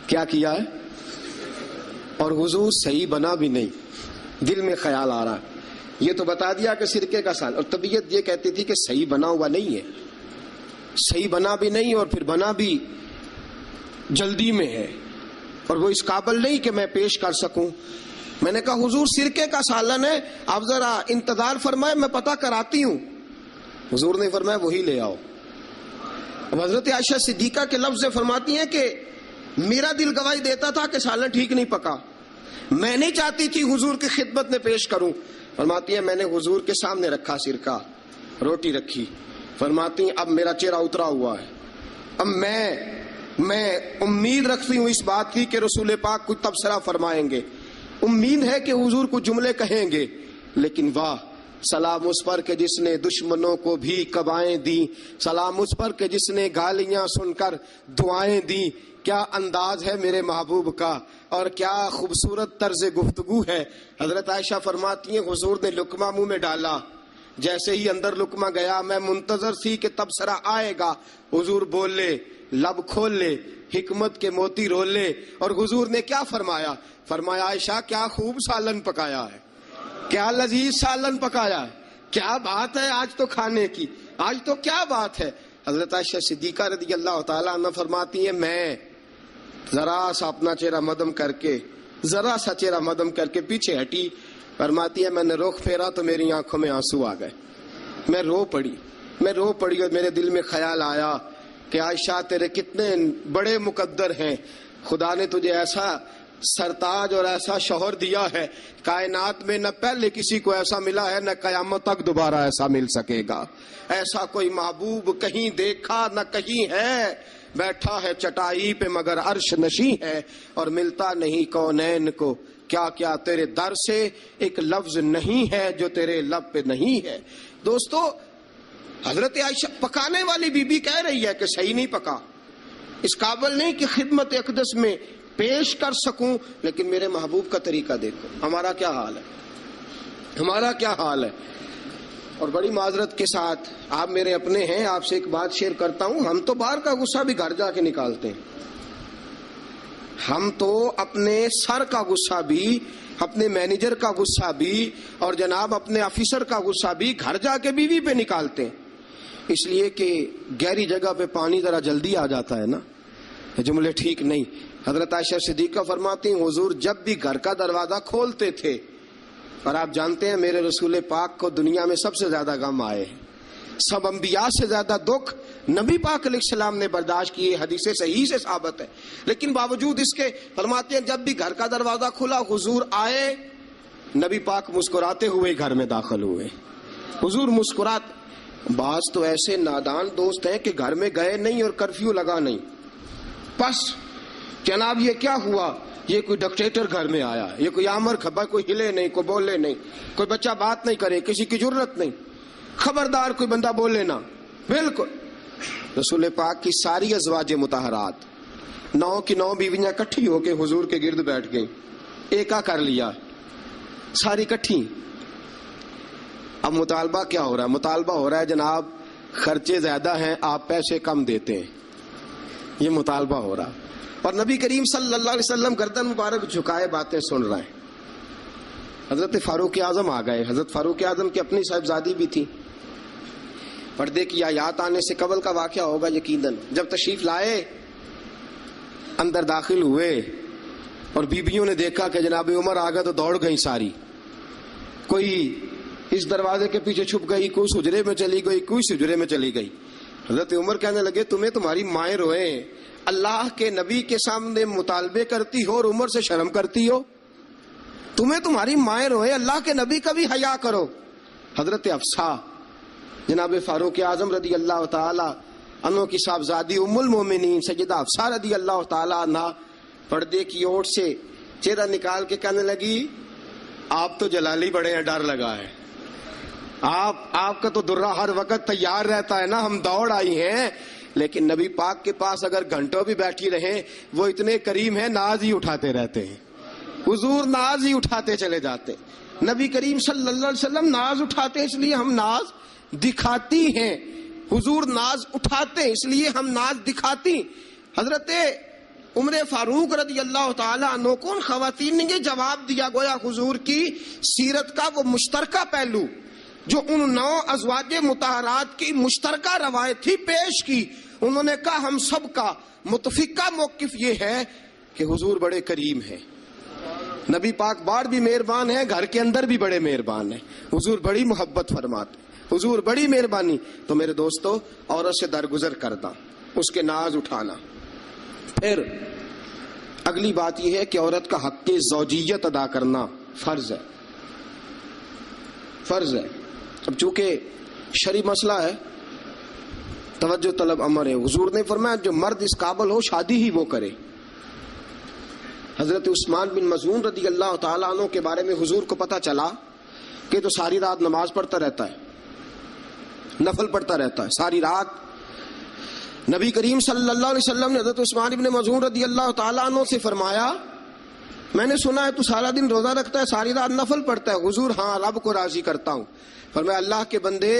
Speaker 1: کیا کیا ہے؟ اور حضور صحیح بنا بھی نہیں، دل میں خیال آ رہا، یہ تو بتا دیا کہ سرکے کا سال، اور طبیعت یہ کہتی تھی کہ صحیح بنا ہوا نہیں ہے، صحیح بنا بھی نہیں اور پھر بنا بھی جلدی میں ہے، اور وہ اس قابل نہیں کہ میں پیش کر سکوں۔ میں نے کہا حضور سرکے کا سالن ہے، آپ ذرا انتظار فرمائے، میں پتہ کراتی ہوں۔ حضور نے فرمایا وہی لے آؤ۔ اب حضرت عائشہ صدیقہ کے لفظ سے فرماتی ہیں کہ میرا دل گواہی دیتا تھا کہ سالن ٹھیک نہیں پکا، میں نہیں چاہتی تھی حضور کی خدمت میں پیش کروں۔ فرماتی ہیں میں نے حضور کے سامنے رکھا سرکہ، روٹی رکھی، فرماتی ہیں اب میرا چہرہ اترا ہوا ہے، اب میں امید رکھتی ہوں اس بات کی کہ رسول پاک کچھ تبصرہ فرمائیں گے، امید ہے کہ حضور کچھ جملے کہیں گے، لیکن واہ، سلام اس پر کہ جس نے دشمنوں کو بھی قبائیں دی، سلام اس پر کہ جس نے گالیاں سن کر دعائیں دی، کیا انداز ہے میرے محبوب کا اور کیا خوبصورت طرز گفتگو ہے۔ حضرت عائشہ فرماتی ہیں حضور نے لقمہ منہ میں ڈالا، جیسے ہی اندر لقمہ گیا میں منتظر تھی کہ تبصرہ آئے گا، حضور بول لے، لب کھول لے، حکمت کے موتی رول لے، اور حضور نے کیا فرمایا؟ فرمایا عائشہ کیا خوب سالن پکایا ہے، کیا لذیذ سالن پکایا ہے، کیا بات ہے آج تو کھانے کی، آج تو کیا بات ہے۔ حضرت عائشہ صدیقہ رضی اللہ تعالیٰ عنہ فرماتی ہیں میں ذرا سا اپنا چہرہ مدم کر کے پیچھے ہٹی، فرماتی ہے میں نے رخ پھیرا تو میری آنکھوں میں آنسو آ گئے، میں رو پڑی اور میرے دل میں خیال آیا کہ عائشہ تیرے کتنے بڑے مقدر ہیں، خدا نے تجھے ایسا سرتاج اور ایسا شوہر دیا ہے، کائنات میں نہ پہلے کسی کو ایسا ملا ہے، نہ قیامت تک دوبارہ ایسا مل سکے گا، ایسا کوئی محبوب کہیں دیکھا نہ کہیں ہے، بیٹھا ہے چٹائی پہ مگر عرش نشیں ہے، اور ملتا نہیں کونین کو، کیا کیا تیرے در سے ایک لفظ نہیں ہے جو تیرے لب پہ نہیں ہے۔ دوستو حضرت عائشہ پکانے والی بی بی کہہ رہی ہے کہ صحیح نہیں پکا، اس قابل نہیں کہ خدمت اقدس میں پیش کر سکوں، لیکن میرے محبوب کا طریقہ دیکھو، ہمارا کیا حال ہے۔ اور بڑی معذرت کے ساتھ، آپ میرے اپنے ہیں، آپ سے ایک بات شیئر کرتا ہوں، ہم تو باہر کا غصہ بھی گھر جا کے نکالتے ہیں، ہم تو اپنے سر کا غصہ بھی، اپنے مینیجر کا غصہ بھی، اور جناب اپنے آفیسر کا غصہ بھی گھر جا کے بیوی پہ نکالتے ہیں، اس لیے کہ گہری جگہ پہ پانی ذرا جلدی آ جاتا ہے نا، یہ جملے ٹھیک نہیں۔ حضرت عائشہ صدیقہ فرماتی ہیں حضور جب بھی گھر کا دروازہ کھولتے تھے، اور آپ جانتے ہیں میرے رسول پاک کو دنیا میں سب سے زیادہ غم آئے ہیں، سب انبیاء سے زیادہ دکھ نبی پاک علیہ السلام نے برداشت کیے، حدیث صحیح سے ثابت ہے، لیکن باوجود اس کے فرماتے ہیں جب بھی گھر کا دروازہ کھلا حضور آئے، نبی پاک مسکراتے ہوئے گھر میں داخل ہوئے، حضور مسکرات۔ بعض تو ایسے نادان دوست ہیں کہ گھر میں گئے نہیں اور کرفیو لگا نہیں، بس جناب یہ کیا ہوا، یہ کوئی ڈکٹیٹر گھر میں آیا، یہ کوئی آمر کھبا، کوئی ہلے نہیں، کوئی بولے نہیں، کوئی بچہ بات نہیں کرے، کسی کی جرت نہیں، خبردار کوئی بندہ بولے نا، بالکل۔ رسول پاک کی ساری ازواج مطہرات 9 کی 9 بیویاں کٹھی ہو کے حضور کے گرد بیٹھ گئیں، ایکا کر لیا، ساری کٹھی۔ اب مطالبہ کیا ہو رہا ہے؟ مطالبہ ہو رہا ہے جناب خرچے زیادہ ہیں، آپ پیسے کم دیتے ہیں، یہ مطالبہ ہو رہا۔ اور نبی کریم صلی اللہ علیہ وسلم گردن مبارک جھکائے باتیں سن رہے ہیں۔ حضرت فاروق اعظم آ گئے، حضرت فاروق اعظم کی اپنی صاحبزادی بھی تھی، پردے کی آیات آنے سے قبل کا واقعہ ہوگا یقیناً۔ جب تشریف لائے اندر داخل ہوئے اور بیبیوں نے دیکھا کہ جناب عمر آ گئے تو دوڑ گئی ساری، کوئی اس دروازے کے پیچھے چھپ گئی، کوئی سجرے میں چلی گئی، کوئی سجرے میں چلی گئی۔ حضرت عمر کہنے لگے تمہیں تمہاری مائیں روئیں، اللہ کے نبی کے سامنے مطالبے کرتی ہو اور عمر سے شرم کرتی ہو، تمہیں تمہاری مائیں روئیں، اللہ کے نبی کا بھی حیا کرو۔ حضرت حفصہ جناب فاروق اعظم رضی اللہ تعالی عنہ کی صاحبزادی ام المومنین سیدہ حفصہ رضی اللہ تعالی عنہ پردے کی اوٹ سے چہرہ نکال کے کہنے لگی آپ تو جلالی بڑے ہیں، ڈر لگا ہے، آپ کا تو درہ ہر وقت تیار رہتا ہے نا، ہم دوڑ آئی ہیں، لیکن نبی پاک کے پاس اگر گھنٹوں بھی بیٹھی رہیں وہ اتنے کریم ہیں، ناز ہی اٹھاتے رہتے ہیں، حضور ناز ہی اٹھاتے چلے جاتے، نبی کریم صلی اللہ علیہ وسلم ناز اٹھاتے اس لیے ہم ناز دکھاتی ہیں، حضور ناز اٹھاتے اس لیے ہم ناز دکھاتی۔ حضرت عمر فاروق رضی اللہ تعالیٰ عنہ کو ان خواتین نے یہ جواب دیا، گویا حضور کی سیرت کا وہ مشترکہ پہلو جو ان 9 ازواج مطہرات کی مشترکہ روایت ہی پیش کی. انہوں نے کہا ہم سب کا متفقہ موقف یہ ہے کہ حضور بڑے کریم ہیں، نبی پاک باہر بھی مہربان ہے، گھر کے اندر بھی بڑے مہربان ہیں، حضور بڑی محبت فرماتے، حضور بڑی مہربانی. تو میرے دوستو، عورت سے درگزر کرنا، اس کے ناز اٹھانا. پھر اگلی بات یہ ہے کہ عورت کا حق زوجیت ادا کرنا فرض ہے، فرض ہے. اب چونکہ شرعی مسئلہ ہے، توجہ طلب امر ہے. حضور نے فرمایا جو مرد اس قابل ہو شادی ہی وہ کرے. حضرت عثمان بن مظعون رضی اللہ تعالیٰ عنہ کے بارے میں حضور کو پتا چلا کہ تو ساری رات نماز پڑھتا رہتا ہے، نفل پڑھتا رہتا ہے ساری رات. نبی کریم صلی اللہ علیہ وسلم نے حضرت عثمان بن مظعون رضی اللہ تعالیٰ عنہ سے فرمایا میں نے سنا ہے تو سارا دن روزہ رکھتا ہے، ساری رات نفل پڑھتا ہے. حضور ہاں، رب کو راضی کرتا ہوں. فرمایا اللہ کے بندے،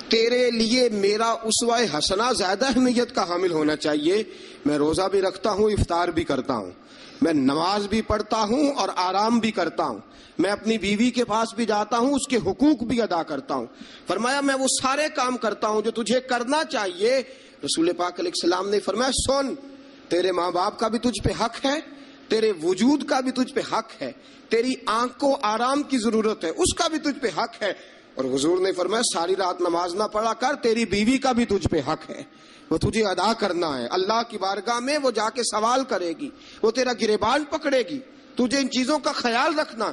Speaker 1: تیرے لیے میرا اسوہ حسنہ زیادہ اہمیت کا حامل ہونا چاہیے. میں روزہ بھی رکھتا ہوں، افطار بھی کرتا ہوں، میں نماز بھی پڑھتا ہوں اور آرام بھی کرتا ہوں، میں اپنی بیوی کے پاس بھی جاتا ہوں، اس کے حقوق بھی ادا کرتا ہوں. فرمایا میں وہ سارے کام کرتا ہوں جو تجھے کرنا چاہیے. رسول پاک علیہ السلام نے فرمایا سن، تیرے ماں باپ کا بھی تجھ پہ حق ہے، تیرے وجود کا بھی تجھ پہ حق ہے، تیری آنکھ کو آرام کی ضرورت ہے، اس کا بھی تجھ پہ حق ہے. اور حضور نے فرمایا ساری رات نماز نہ پڑھا کر، تیری بیوی کا بھی تجھ پہ حق ہے، وہ تجھے ادا کرنا ہے. اللہ کی بارگاہ میں وہ جا کے سوال کرے گی، وہ تیرا گریبان پکڑے گی، تجھے ان چیزوں کا خیال رکھنا.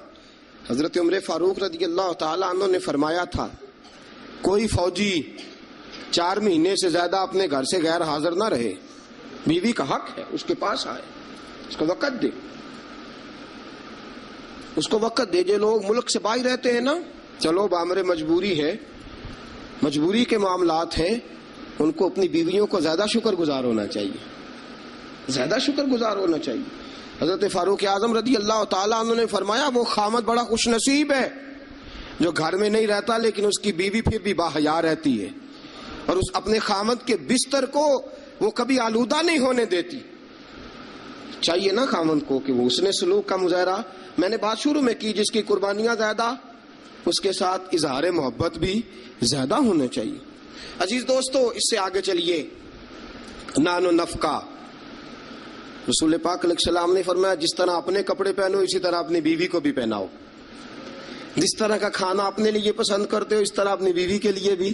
Speaker 1: حضرت عمر فاروق رضی اللہ تعالیٰ عنہ نے فرمایا تھا کوئی فوجی 4 مہینے سے زیادہ اپنے گھر سے غیر حاضر نہ رہے. بیوی کا حق ہے، اس کے پاس آئے، اس کو وقت دے، اس کو وقت دے. جو لوگ ملک سے باہر رہتے ہیں نا، چلو بامر مجبوری ہے، مجبوری کے معاملات ہیں، ان کو اپنی بیویوں کو زیادہ شکر گزار ہونا چاہیے، زیادہ شکر گزار ہونا چاہیے. حضرت فاروق اعظم رضی اللہ تعالیٰ عنہ نے فرمایا وہ خامد بڑا خوش نصیب ہے جو گھر میں نہیں رہتا لیکن اس کی بیوی پھر بھی باحیا رہتی ہے اور اس اپنے خامد کے بستر کو وہ کبھی آلودہ نہیں ہونے دیتی. چاہیے نا خامد کو کہ وہ اس نے سلوک کا مظاہرہ، میں نے بات شروع میں کی، جس کی قربانیاں زیادہ اس کے ساتھ اظہار محبت بھی زیادہ ہونا چاہیے. عزیز دوستو، اس سے آگے چلیے. نان و نفقہ، رسول پاک علیہ السلام نے فرمایا جس طرح اپنے کپڑے پہنو اسی طرح اپنی بیوی کو بھی پہناؤ. جس طرح کا کھانا اپنے لیے پسند کرتے ہو اس طرح اپنی بیوی کے لیے بھی.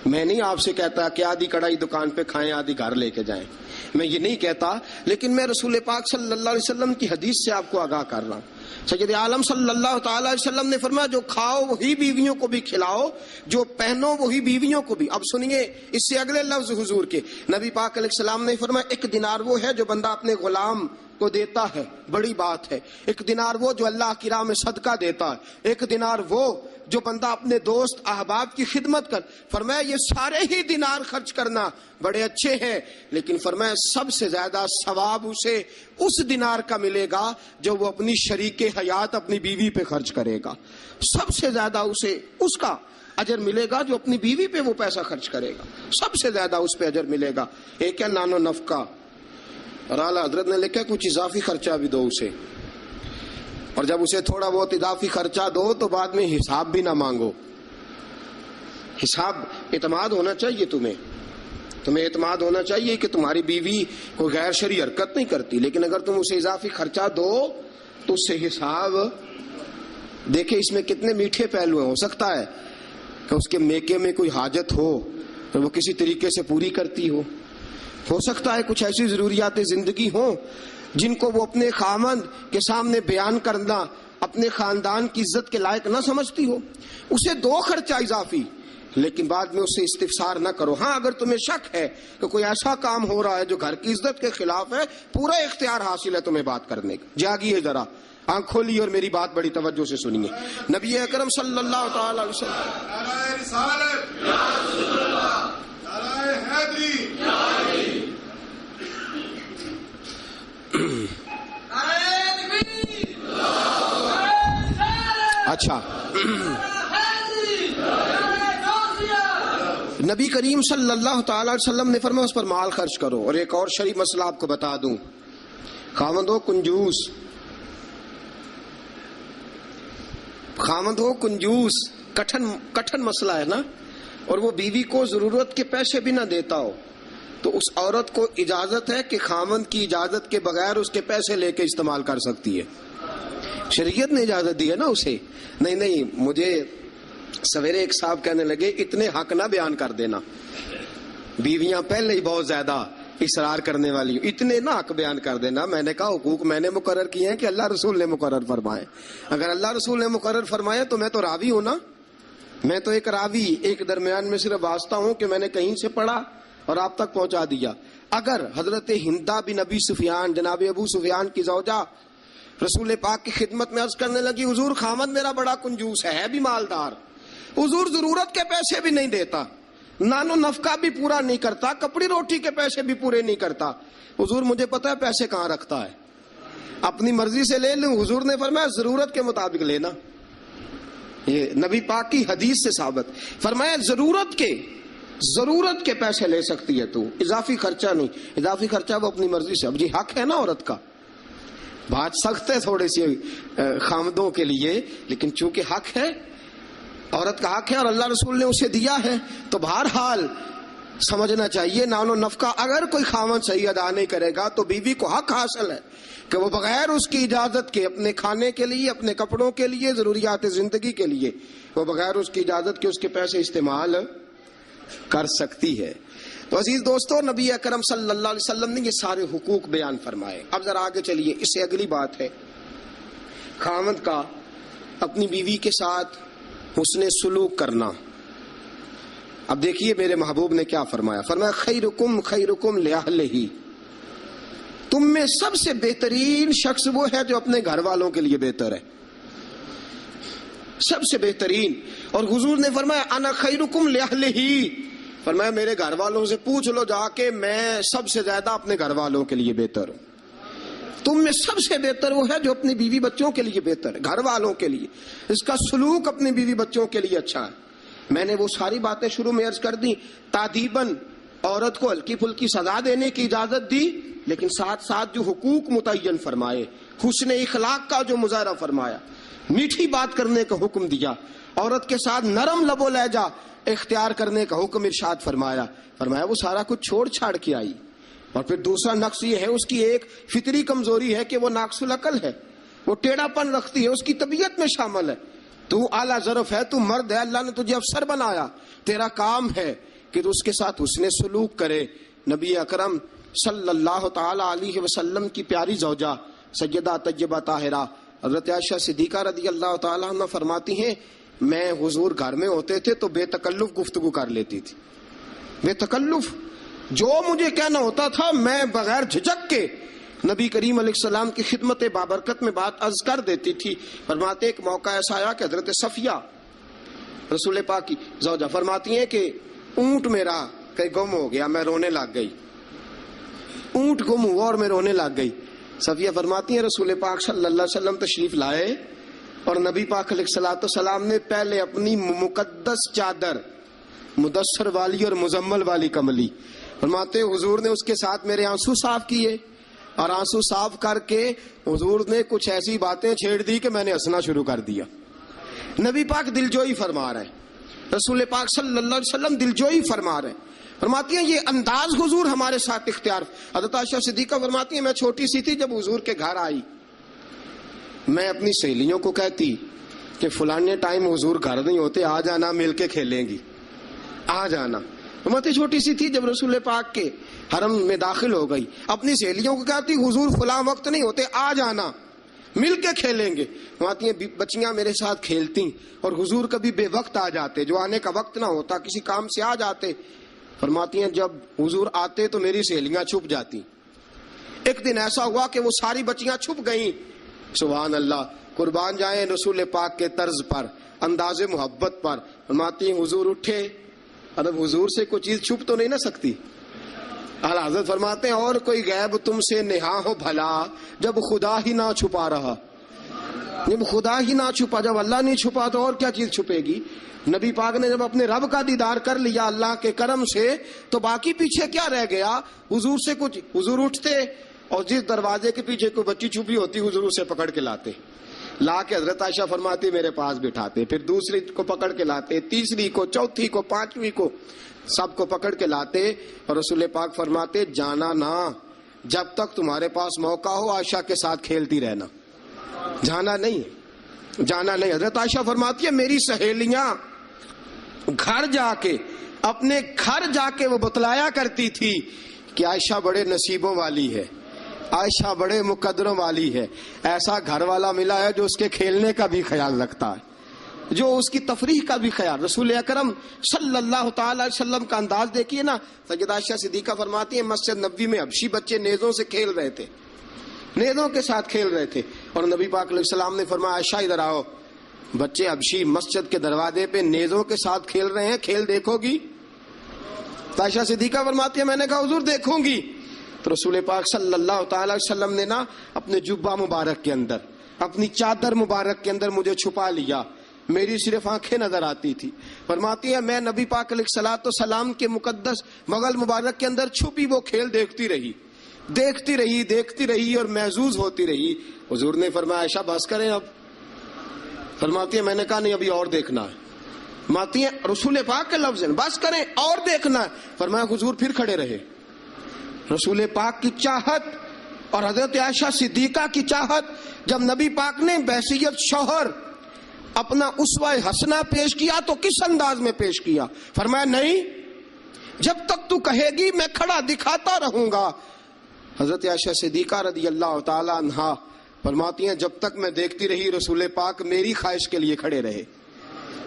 Speaker 1: میں نہیں آپ سے کہتا کہ آدھی کڑھائی دکان پہ کھائیں آدھی گھر لے کے جائیں، میں یہ نہیں کہتا، لیکن میں رسول پاک صلی اللہ علیہ وسلم کی حدیث سے آپ کو آگاہ کر رہا ہوں. سید عالم صلی اللہ تعالی علیہ وسلم نے فرمایا جو کھاؤ وہی بیویوں کو بھی کھلاؤ، جو پہنو وہی بیویوں کو بھی. اب سنیے اس سے اگلے لفظ حضور کے. نبی پاک علیہ السلام نے فرمایا 1 دینار وہ ہے جو بندہ اپنے غلام کو دیتا ہے، بڑی بات ہے. 1 دینار وہ جو اللہ کی راہ میں صدقہ دیتا ہے. 1 دینار وہ جو بندہ اپنے دوست احباب کی خدمت کر. فرمایا یہ سارے ہی دینار خرچ کرنا بڑے اچھے ہیں، لیکن فرمایا سب سے زیادہ ثواب اسے اس دینار کا ملے گا جو وہ اپنی شریک حیات اپنی بیوی پہ خرچ کرے گا. سب سے زیادہ اسے اس کا اجر ملے گا جو اپنی بیوی پہ وہ پیسہ خرچ کرے گا، سب سے زیادہ اس پہ اجر ملے گا. ایک ہے نان و نفقہ، اور اعلیٰ حضرت نے لکھا کچھ اضافی خرچہ بھی دو اسے، اور جب اسے تھوڑا بہت اضافی خرچہ دو تو بعد میں حساب بھی نہ مانگو. حساب اعتماد ہونا چاہیے، تمہیں اعتماد ہونا چاہیے کہ تمہاری بیوی کوئی غیر شرعی حرکت نہیں کرتی، لیکن اگر تم اسے اضافی خرچہ دو تو اس سے حساب. دیکھیں اس میں کتنے میٹھے پہلو ہیں. ہو سکتا ہے کہ اس کے میکے میں کوئی حاجت ہو تو وہ کسی طریقے سے پوری کرتی ہو سکتا ہے کچھ ایسی ضروریات زندگی ہوں جن کو وہ اپنے خامند کے سامنے بیان کرنا اپنے خاندان کی عزت کے لائق نہ سمجھتی ہو. اسے دو خرچہ اضافی، لیکن بعد میں اس سے استفسار نہ کرو. ہاں اگر تمہیں شک ہے کہ کوئی ایسا کام ہو رہا ہے جو گھر کی عزت کے خلاف ہے، پورا اختیار حاصل ہے تمہیں بات کرنے کا. جاگیے ذرا، آنکھ کھولیے اور میری بات بڑی توجہ سے سنیے. نبی اکرم صلی اللہ تعالی علیہ وسلم اچھا نبی کریم صلی اللہ تعالی علیہ وسلم نے فرمایا اس پر مال خرچ کرو. اور ایک اور شرعی مسئلہ آپ کو بتا دوں، خاوند ہو کنجوس، کٹھن مسئلہ ہے نا، اور وہ بیوی کو ضرورت کے پیسے بھی نہ دیتا ہو، تو اس عورت کو اجازت ہے کہ خاوند کی اجازت کے بغیر اس کے پیسے لے کے استعمال کر سکتی ہے. شریعت نے اجازت دی ہے نا اسے. نہیں مجھے سویرے ایک صاحب کہنے لگے اتنے حق نہ بیان کر دینا، بیویاں پہلے ہی بہت زیادہ اصرار کرنے والی، اتنے نہ حق بیان کر دینا. میں نے کہا حقوق میں نے مقرر کیے ہیں کہ اللہ رسول نے مقرر فرمائے؟ اگر اللہ رسول نے مقرر فرمائے تو میں تو راوی ہوں نا، میں تو ایک راوی، ایک درمیان میں صرف واسطہ ہوں کہ میں نے کہیں سے پڑھا اور آپ تک پہنچا دیا. اگر حضرت ہندا بن ابی سفیان، جناب ابو سفیان کی زوجہ، رسول پاک کی خدمت میں عرض کرنے لگی حضور خاوند میرا بڑا کنجوس ہے بھی مالدار، حضور ضرورت کے پیسے بھی نہیں دیتا، نانو نفقہ بھی پورا نہیں کرتا، کپڑی روٹی کے پیسے بھی پورے نہیں کرتا، حضور مجھے پتا ہے پیسے کہاں رکھتا ہے، اپنی مرضی سے لے لوں. حضور نے فرمایا ضرورت کے مطابق لینا. یہ نبی پاک کی حدیث سے ثابت. فرمایا ضرورت کے پیسے لے سکتی ہے تو، اضافی خرچہ نہیں. اضافی خرچہ وہ اپنی مرضی سے. اب جی حق ہے نا عورت کا، بات سخت ہے تھوڑی سی خامدوں کے لیے، لیکن چونکہ حق ہے، عورت کا حق ہے اور اللہ رسول نے اسے دیا ہے، تو بہرحال سمجھنا چاہیے نانو نفقہ اگر کوئی خاوند صحیح ادا نہیں کرے گا تو بیوی کو حق حاصل ہے کہ وہ بغیر اس کی اجازت کے اپنے کھانے کے لیے، اپنے کپڑوں کے لیے، ضروریات زندگی کے لیے، وہ بغیر اس کی اجازت کے اس کے پیسے استعمال کر سکتی ہے. تو عزیز دوستو، نبی اکرم صلی اللہ علیہ وسلم نے یہ سارے حقوق بیان فرمائے. اب ذرا آگے چلیے، اس سے اگلی بات ہے خاوند کا اپنی بیوی کے ساتھ حسن سلوک کرنا. اب دیکھیے میرے محبوب نے کیا فرمایا. فرمایا خیرکم لأہلہ، تم میں سب سے بہترین شخص وہ ہے جو اپنے گھر والوں کے لیے بہتر ہے، سب سے بہترین. اور حضور نے فرمایا انا خیرکم لأہلہ، فرمایا میرے گھر والوں سے پوچھ لو جا کے، میں سب سے زیادہ اپنے گھر والوں کے لیے بہتر ہوں. تم میں سب سے بہتر وہ ہے جو اپنی بیوی بچوں کے لیے بہتر ہے، گھر والوں کے لیے، اس کا سلوک اپنی بیوی بچوں کے لیے اچھا ہے. میں نے وہ ساری باتیں شروع میں عرض کر دی. تادیباً عورت کو ہلکی پھلکی سزا دینے کی اجازت دی، لیکن ساتھ ساتھ جو حقوق متعین فرمائے، حسن اخلاق کا جو مظاہرہ فرمایا، میٹھی بات کرنے کا حکم دیا، عورت کے ساتھ نرم لب و لہجہ اختیار کرنے کا حکم ارشاد فرمایا. فرمایا وہ سارا کچھ چھوڑ چھاڑ کے آئی. اور پھر دوسرا نقص یہ ہے، اس کی ایک فطری کمزوری ہے کہ وہ ناقص العقل ہے، وہ ٹیڑھا پن رکھتی ہے، اس کی طبیعت میں شامل ہے. تو اعلیٰ ظرف ہے، تو مرد ہے، اللہ نے تجھے افسر بنایا، تیرا کام ہے کہ تو اس کے ساتھ حسن سلوک کرے. نبی اکرم صلی اللہ تعالی علیہ وسلم کی پیاری زوجہ سیدہ طیبہ طاہرہ حضرت عائشہ صدیقہ رضی اللہ تعالی عنہ فرماتی ہیں میں حضور گھر میں ہوتے تھے تو بے تکلف گفتگو کر لیتی تھی، بے تکلف، جو مجھے کہنا ہوتا تھا میں بغیر جھجک کے نبی کریم علیہ السلام کی خدمت بابرکت میں بات عرض کر دیتی تھی. فرماتے ایک موقع ایسا آیا کہ حضرت صفیہ رسول پاک کی زوجہ فرماتی ہیں کہ اونٹ میرا کہیں گم ہو گیا، میں رونے لگ گئی، اونٹ گم ہوا اور میں رونے لگ گئی. صفیہ فرماتی ہیں رسول پاک صلی اللہ علیہ وسلم تشریف لائے اور نبی پاک علیہ الصلوۃ والسلام نے پہلے اپنی مقدس چادر مدثر والی اور مزمل والی کملی، فرماتے حضور نے اس کے ساتھ میرے آنسو صاف کیے اور آنسو صاف کر کے حضور نے کچھ ایسی باتیں چھیڑ دی کہ میں نے ہنسنا شروع کر دیا. نبی پاک دلجوئی فرما رہے ہیں، رسول پاک صلی اللہ علیہ وسلم دلجوئی فرما رہے ہیں. فرماتی ہیں یہ انداز حضور ہمارے ساتھ اختیار. حضرت عائشہ صدیقہ فرماتی ہیں میں چھوٹی سی تھی جب حضور کے گھر آئی، میں اپنی سہیلیوں کو کہتی کہ فلانے ٹائم حضور گھر نہیں ہوتے، آ جانا مل کے کھیلیں گی، آ جانا. فرماتی چھوٹی سی تھی جب رسول پاک کے حرم میں داخل ہو گئی، اپنی سہیلیوں کو کہتی حضور فلاں وقت نہیں ہوتے، آ جانا مل کے کھیلیں گے. فرماتی ہیں بچیاں میرے ساتھ کھیلتی اور حضور کبھی بے وقت آ جاتے، جو آنے کا وقت نہ ہوتا، کسی کام سے آ جاتے. فرماتی ہیں جب حضور آتے تو میری سہیلیاں چھپ جاتی. ایک دن ایسا ہوا کہ وہ ساری بچیاں چھپ گئیں. سبحان اللہ، قربان جائیں رسول پاک کے طرز پر، انداز محبت پر. فرماتی ہیں حضور اٹھے، اب حضور سے کوئی چیز چھپ تو نہیں نہ سکتی. اعلیٰ حضرت فرماتے ہیں اور کوئی غیب تم سے نہا ہو بھلا جب خدا ہی نہ چھپا رہا. جب خدا ہی نہ چھپا، جب اللہ نہیں چھپا تو اور کیا چیز چھپے گی؟ نبی پاک نے جب اپنے رب کا دیدار کر لیا اللہ کے کرم سے تو باقی پیچھے کیا رہ گیا؟ حضور سے کچھ، حضور اٹھتے اور جس دروازے کے پیچھے کوئی بچی چھپی ہوتی حضور سے پکڑ کے لاتے، لا کے حضرت عائشہ فرماتی میرے پاس بٹھاتے، پھر دوسری کو پکڑ کے لاتے، تیسری کو، چوتھی کو، پانچویں کو، سب کو پکڑ کے لاتے اور رسول پاک فرماتے جانا نہ، جب تک تمہارے پاس موقع ہو عائشہ کے ساتھ کھیلتی رہنا، جانا نہیں، جانا نہیں۔ حضرت عائشہ فرماتی ہے میری سہیلیاں گھر جا کے، اپنے گھر جا کے وہ بتلایا کرتی تھی کہ عائشہ بڑے نصیبوں والی ہے، عائشہ بڑے مقدروں والی ہے، ایسا گھر والا ملا ہے جو اس کے کھیلنے کا بھی خیال رکھتا ہے، جو اس کی تفریح کا بھی خیال۔ رسول اکرم صلی اللہ تعالی علیہ وسلم کا انداز دیکھیے نا، سیدہ عائشہ صدیقہ فرماتی ہیں مسجد نبوی میں حبشی بچے نیزوں سے کھیل رہے تھے، نیزوں کے ساتھ کھیل رہے تھے، اور نبی پاک علیہ السلام نے فرمایا عائشہ ادھر آؤ، بچے حبشی مسجد کے دروازے پہ نیزوں کے ساتھ کھیل رہے ہیں، کھیل دیکھو گی؟ عائشہ صدیقہ فرماتی ہے میں نے کہا حضور دیکھوں گی۔ تو رسول پاک صلی اللہ تعالی علیہ وسلم نے نا اپنے جبہ مبارک کے اندر، اپنی چادر مبارک کے اندر مجھے چھپا لیا، میری صرف آنکھیں نظر آتی تھی۔ فرماتی ہے میں نبی پاک علیہ الصلوۃ والسلام کے مقدس مغل مبارک کے اندر چھپی وہ کھیل دیکھتی رہی، دیکھتی رہی، دیکھتی رہی اور محظوظ ہوتی رہی۔ حضور نے فرمایا عائشہ بس کریں اب۔ فرماتی ہے میں نے کہا نہیں ابھی اور دیکھنا ہے۔ فرماتی ہے رسول پاک کے لفظ ہیں بس کریں اور دیکھنا ہے۔ فرمایا حضور پھر کھڑے رہے۔ رسول پاک کی چاہت اور حضرت عائشہ صدیقہ کی چاہت، جب نبی پاک نے بحیثیت شوہر اپنا اسوہ حسنہ پیش کیا تو کس انداز میں پیش کیا؟ فرمایا نہیں جب تک تو کہے گی میں کھڑا دکھاتا رہوں گا۔ حضرت عائشہ صدیقہ رضی اللہ تعالی عنہا فرماتی ہیں جب تک میں دیکھتی رہی رسول پاک میری خواہش کے لیے کھڑے رہے،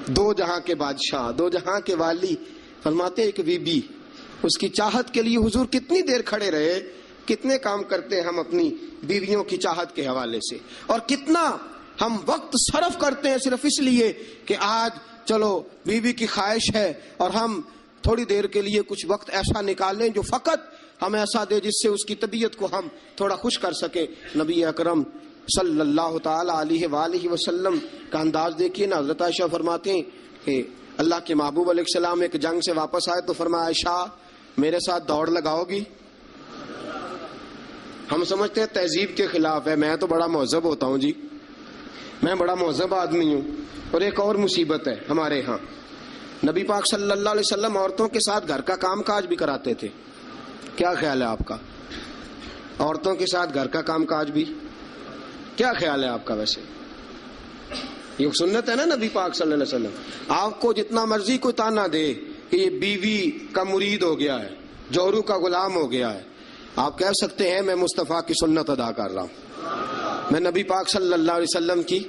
Speaker 1: دو جہاں کے بادشاہ، دو جہاں کے والی۔ فرماتے ہیں ایک بی بی اس کی چاہت کے لیے حضور کتنی دیر کھڑے رہے۔ کتنے کام کرتے ہیں ہم اپنی بیویوں کی چاہت کے حوالے سے، اور کتنا ہم وقت صرف کرتے ہیں صرف اس لیے کہ آج چلو بیوی کی خواہش ہے اور ہم تھوڑی دیر کے لیے کچھ وقت ایسا نکال لیں جو فقط ہم ایسا دے جس سے اس کی طبیعت کو ہم تھوڑا خوش کر سکے۔ نبی اکرم صلی اللہ تعالی علیہ وآلہ وسلم کا انداز دیکھیے نا۔ حضرت عائشہ فرماتے ہیں کہ اللہ کے محبوب علیہ السلام ایک جنگ سے واپس آئے تو فرمایا عائشہ میرے ساتھ دوڑ لگاؤ گی؟ ہم سمجھتے ہیں تہذیب کے خلاف ہے، میں تو بڑا مہذب ہوتا ہوں جی، میں بڑا مہذب آدمی ہوں۔ اور ایک اور مصیبت ہے ہمارے ہاں، نبی پاک صلی اللہ علیہ وسلم عورتوں کے ساتھ گھر کا کام کاج بھی کراتے تھے۔ کیا خیال ہے آپ کا؟ عورتوں کے ساتھ گھر کا کام کاج بھی کیا خیال ہے آپ کا؟ ویسے یہ سنت ہے نا نبی پاک صلی اللہ علیہ وسلم۔ آپ کو جتنا مرضی کوئی تانا دے کہ یہ بیوی کا مرید ہو گیا ہے، جورو کا غلام ہو گیا ہے، آپ کہہ سکتے ہیں میں مصطفیٰ کی سنت ادا کر رہا ہوں، میں نبی پاک صلی اللہ علیہ وسلم کی۔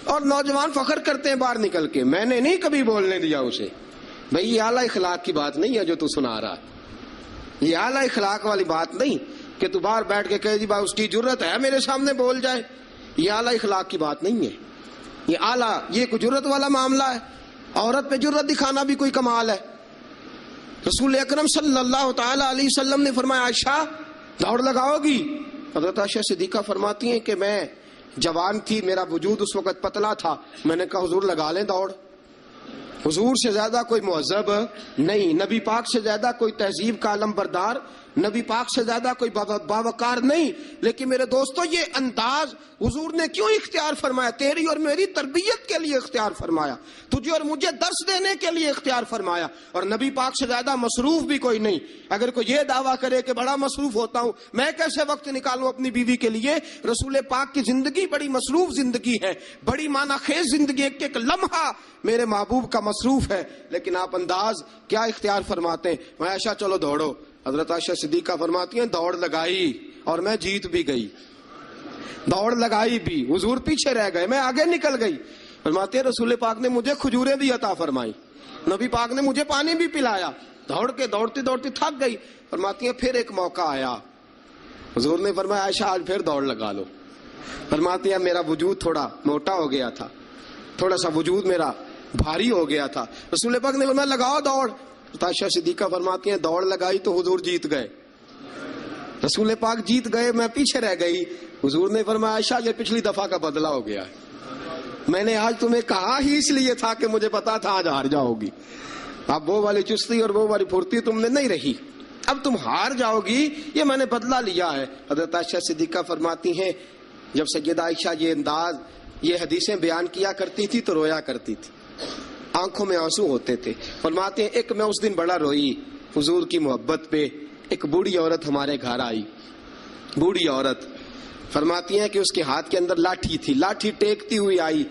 Speaker 1: اور نوجوان فخر کرتے ہیں باہر نکل کے، میں نے نہیں کبھی بولنے دیا اسے۔ بھئی یہ اعلیٰ اخلاق کی بات نہیں ہے جو تو سنا رہا ہے، یہ اعلیٰ اخلاق والی بات نہیں کہ تو باہر بیٹھ کے کہے جی بھائی اس کی جرت ہے میرے سامنے بول جائے، یہ اعلیٰ اخلاق کی بات نہیں ہے۔ یہ اعلیٰ، یہ کوئی جرت والا معاملہ ہے، عورت پہ جرت دکھانا بھی کوئی کمال ہے۔ رسول اکرم صلی اللہ تعالی علیہ وسلم نے فرمایا عائشہ دوڑ لگاؤ گی؟ حضرت عائشہ صدیقہ فرماتی ہیں کہ میں جوان تھی، میرا وجود اس وقت پتلا تھا، میں نے کہا حضور لگا لیں دوڑ۔ حضور سے زیادہ کوئی مہذب نہیں، نبی پاک سے زیادہ کوئی تہذیب کا علم بردار، نبی پاک سے زیادہ کوئی باوقار نہیں۔ لیکن میرے دوستو یہ انداز حضور نے کیوں اختیار فرمایا؟ تیری اور میری تربیت کے لیے اختیار فرمایا، تجھے اور مجھے درس دینے کے لیے اختیار فرمایا۔ اور نبی پاک سے زیادہ مصروف بھی کوئی نہیں۔ اگر کوئی یہ دعویٰ کرے کہ بڑا مصروف ہوتا ہوں، میں کیسے وقت نکالوں اپنی بیوی کے لیے؟ رسول پاک کی زندگی بڑی مصروف زندگی ہے، بڑی معنی خیز زندگی، ایک ایک لمحہ میرے محبوب کا مصروف ہے۔ لیکن آپ انداز کیا اختیار فرماتے ہیں؟ میں عائشہ چلو دوڑو۔ حضرت عائشہ صدیقہ فرماتی ہیں دوڑ لگائی اور میں جیت بھی گئی، دوڑ لگائی بھی، حضور پیچھے رہ گئے، میں آگے نکل گئی۔ فرماتے ہیں رسول پاک نے مجھے کھجوریں بھی عطا فرمائی، نبی پاک نے مجھے پانی بھی پلایا، دوڑ کے دوڑتی دوڑتی تھک گئی۔ فرماتی ہیں پھر ایک موقع آیا، حضور نے فرمایا عائشہ آج پھر دوڑ لگا لو۔ فرماتی ہیں میرا وجود تھوڑا موٹا ہو گیا تھا، تھوڑا سا وجود میرا بھاری ہو گیا تھا۔ رسول پاک نے فرمایا لگاؤ دوڑ۔ عائشہ صدیقہ فرماتی ہیں دوڑ لگائی تو حضور جیت گئے، رسول پاک جیت گئے، میں پیچھے رہ گئی۔ حضور نے فرمایا عائشہ یہ پچھلی دفعہ کا بدلہ ہو گیا ہے، میں نے آج تمہیں کہا ہی اس لیے تھا کہ مجھے پتا تھا آج ہار جاؤ گی. اب وہ والی چستی اور وہ والی پھرتی تم نے نہیں رہی, اب تم ہار جاؤ گی, یہ میں نے بدلہ لیا ہے. حضرت عائشہ صدیقہ فرماتی ہیں جب سیدہ عائشہ یہ انداز یہ حدیثیں بیان کیا کرتی تھی تو رویا کرتی تھی, آنکھوں میں آنسو ہوتے تھے. فرماتے ہیں ایک میں اس دن بڑا روئی حضور کی محبت پہ. ایک بوڑھی عورت ہمارے گھر آئی, بوڑھی عورت. فرماتی ہیں کہ اس کے ہاتھ کے اندر لاٹھی تھی, لاٹھی ٹیکتی ہوئی آئی,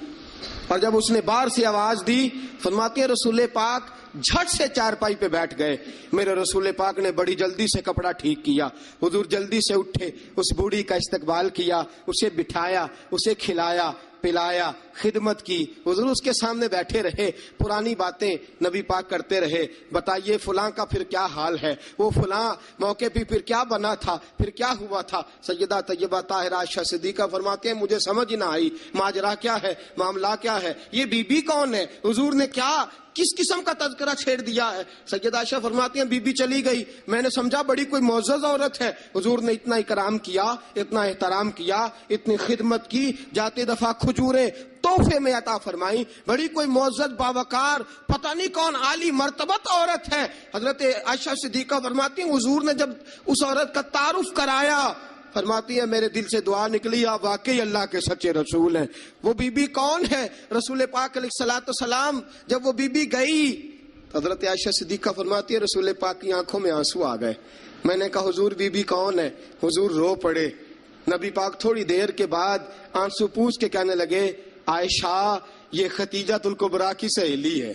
Speaker 1: اور جب اس نے باہر سے آواز دی, فرماتی ہیں رسول پاک جھٹ سے چارپائی پہ بیٹھ گئے. میرے رسول پاک نے بڑی جلدی سے کپڑا ٹھیک کیا, حضور جلدی سے اٹھے, اس بوڑھی کا استقبال کیا, اسے بٹھایا, اسے کھلایا پلایا, خدمت کی. حضور اس کے سامنے بیٹھے رہے, پرانی باتیں نبی پاک کرتے رہے. بتائیے فلاں کا پھر کیا حال ہے, وہ فلاں موقع پہ پھر کیا بنا تھا, پھر کیا ہوا تھا. سیدہ طیبہ طاہرہ عائشہ صدیقہ فرماتے ہیں مجھے سمجھ نہ آئی ماجرا کیا ہے, معاملہ کیا ہے, یہ بی بی کون ہے, حضور نے کیا کس قسم کا تذکرہ چھیڑ دیا ہے. سیدہ عائشہ فرماتی ہیں بی بی چلی گئی, میں نے سمجھا بڑی کوئی معزز عورت ہے. حضور نے اتنا اکرام کیا, اتنا احترام کیا, اتنی خدمت کی, جاتے دفعہ کھجوریں تحفے میں عطا فرمائی. بڑی کوئی معزز باوقار پتہ نہیں کون عالی مرتبت عورت ہے. حضرت عائشہ صدیقہ فرماتی ہیں حضور نے جب اس عورت کا تعارف کرایا, فرماتی ہے میرے دل سے دعا نکلی آپ واقعی اللہ کے سچے رسول ہیں. وہ بی بی کون ہے؟ رسول پاک علیہ الصلوۃ والسلام جب وہ بی بی گئی, حضرت عائشہ صدیقہ فرماتی ہے رسول پاک کی آنکھوں میں آنسو آ گئے. میں نے کہا حضور بی بی کون ہے؟ حضور رو پڑے. نبی پاک تھوڑی دیر کے بعد آنسو پوچھ کے کہنے لگے عائشہ یہ ختیجہ الکبریٰ کی سہیلی ہے,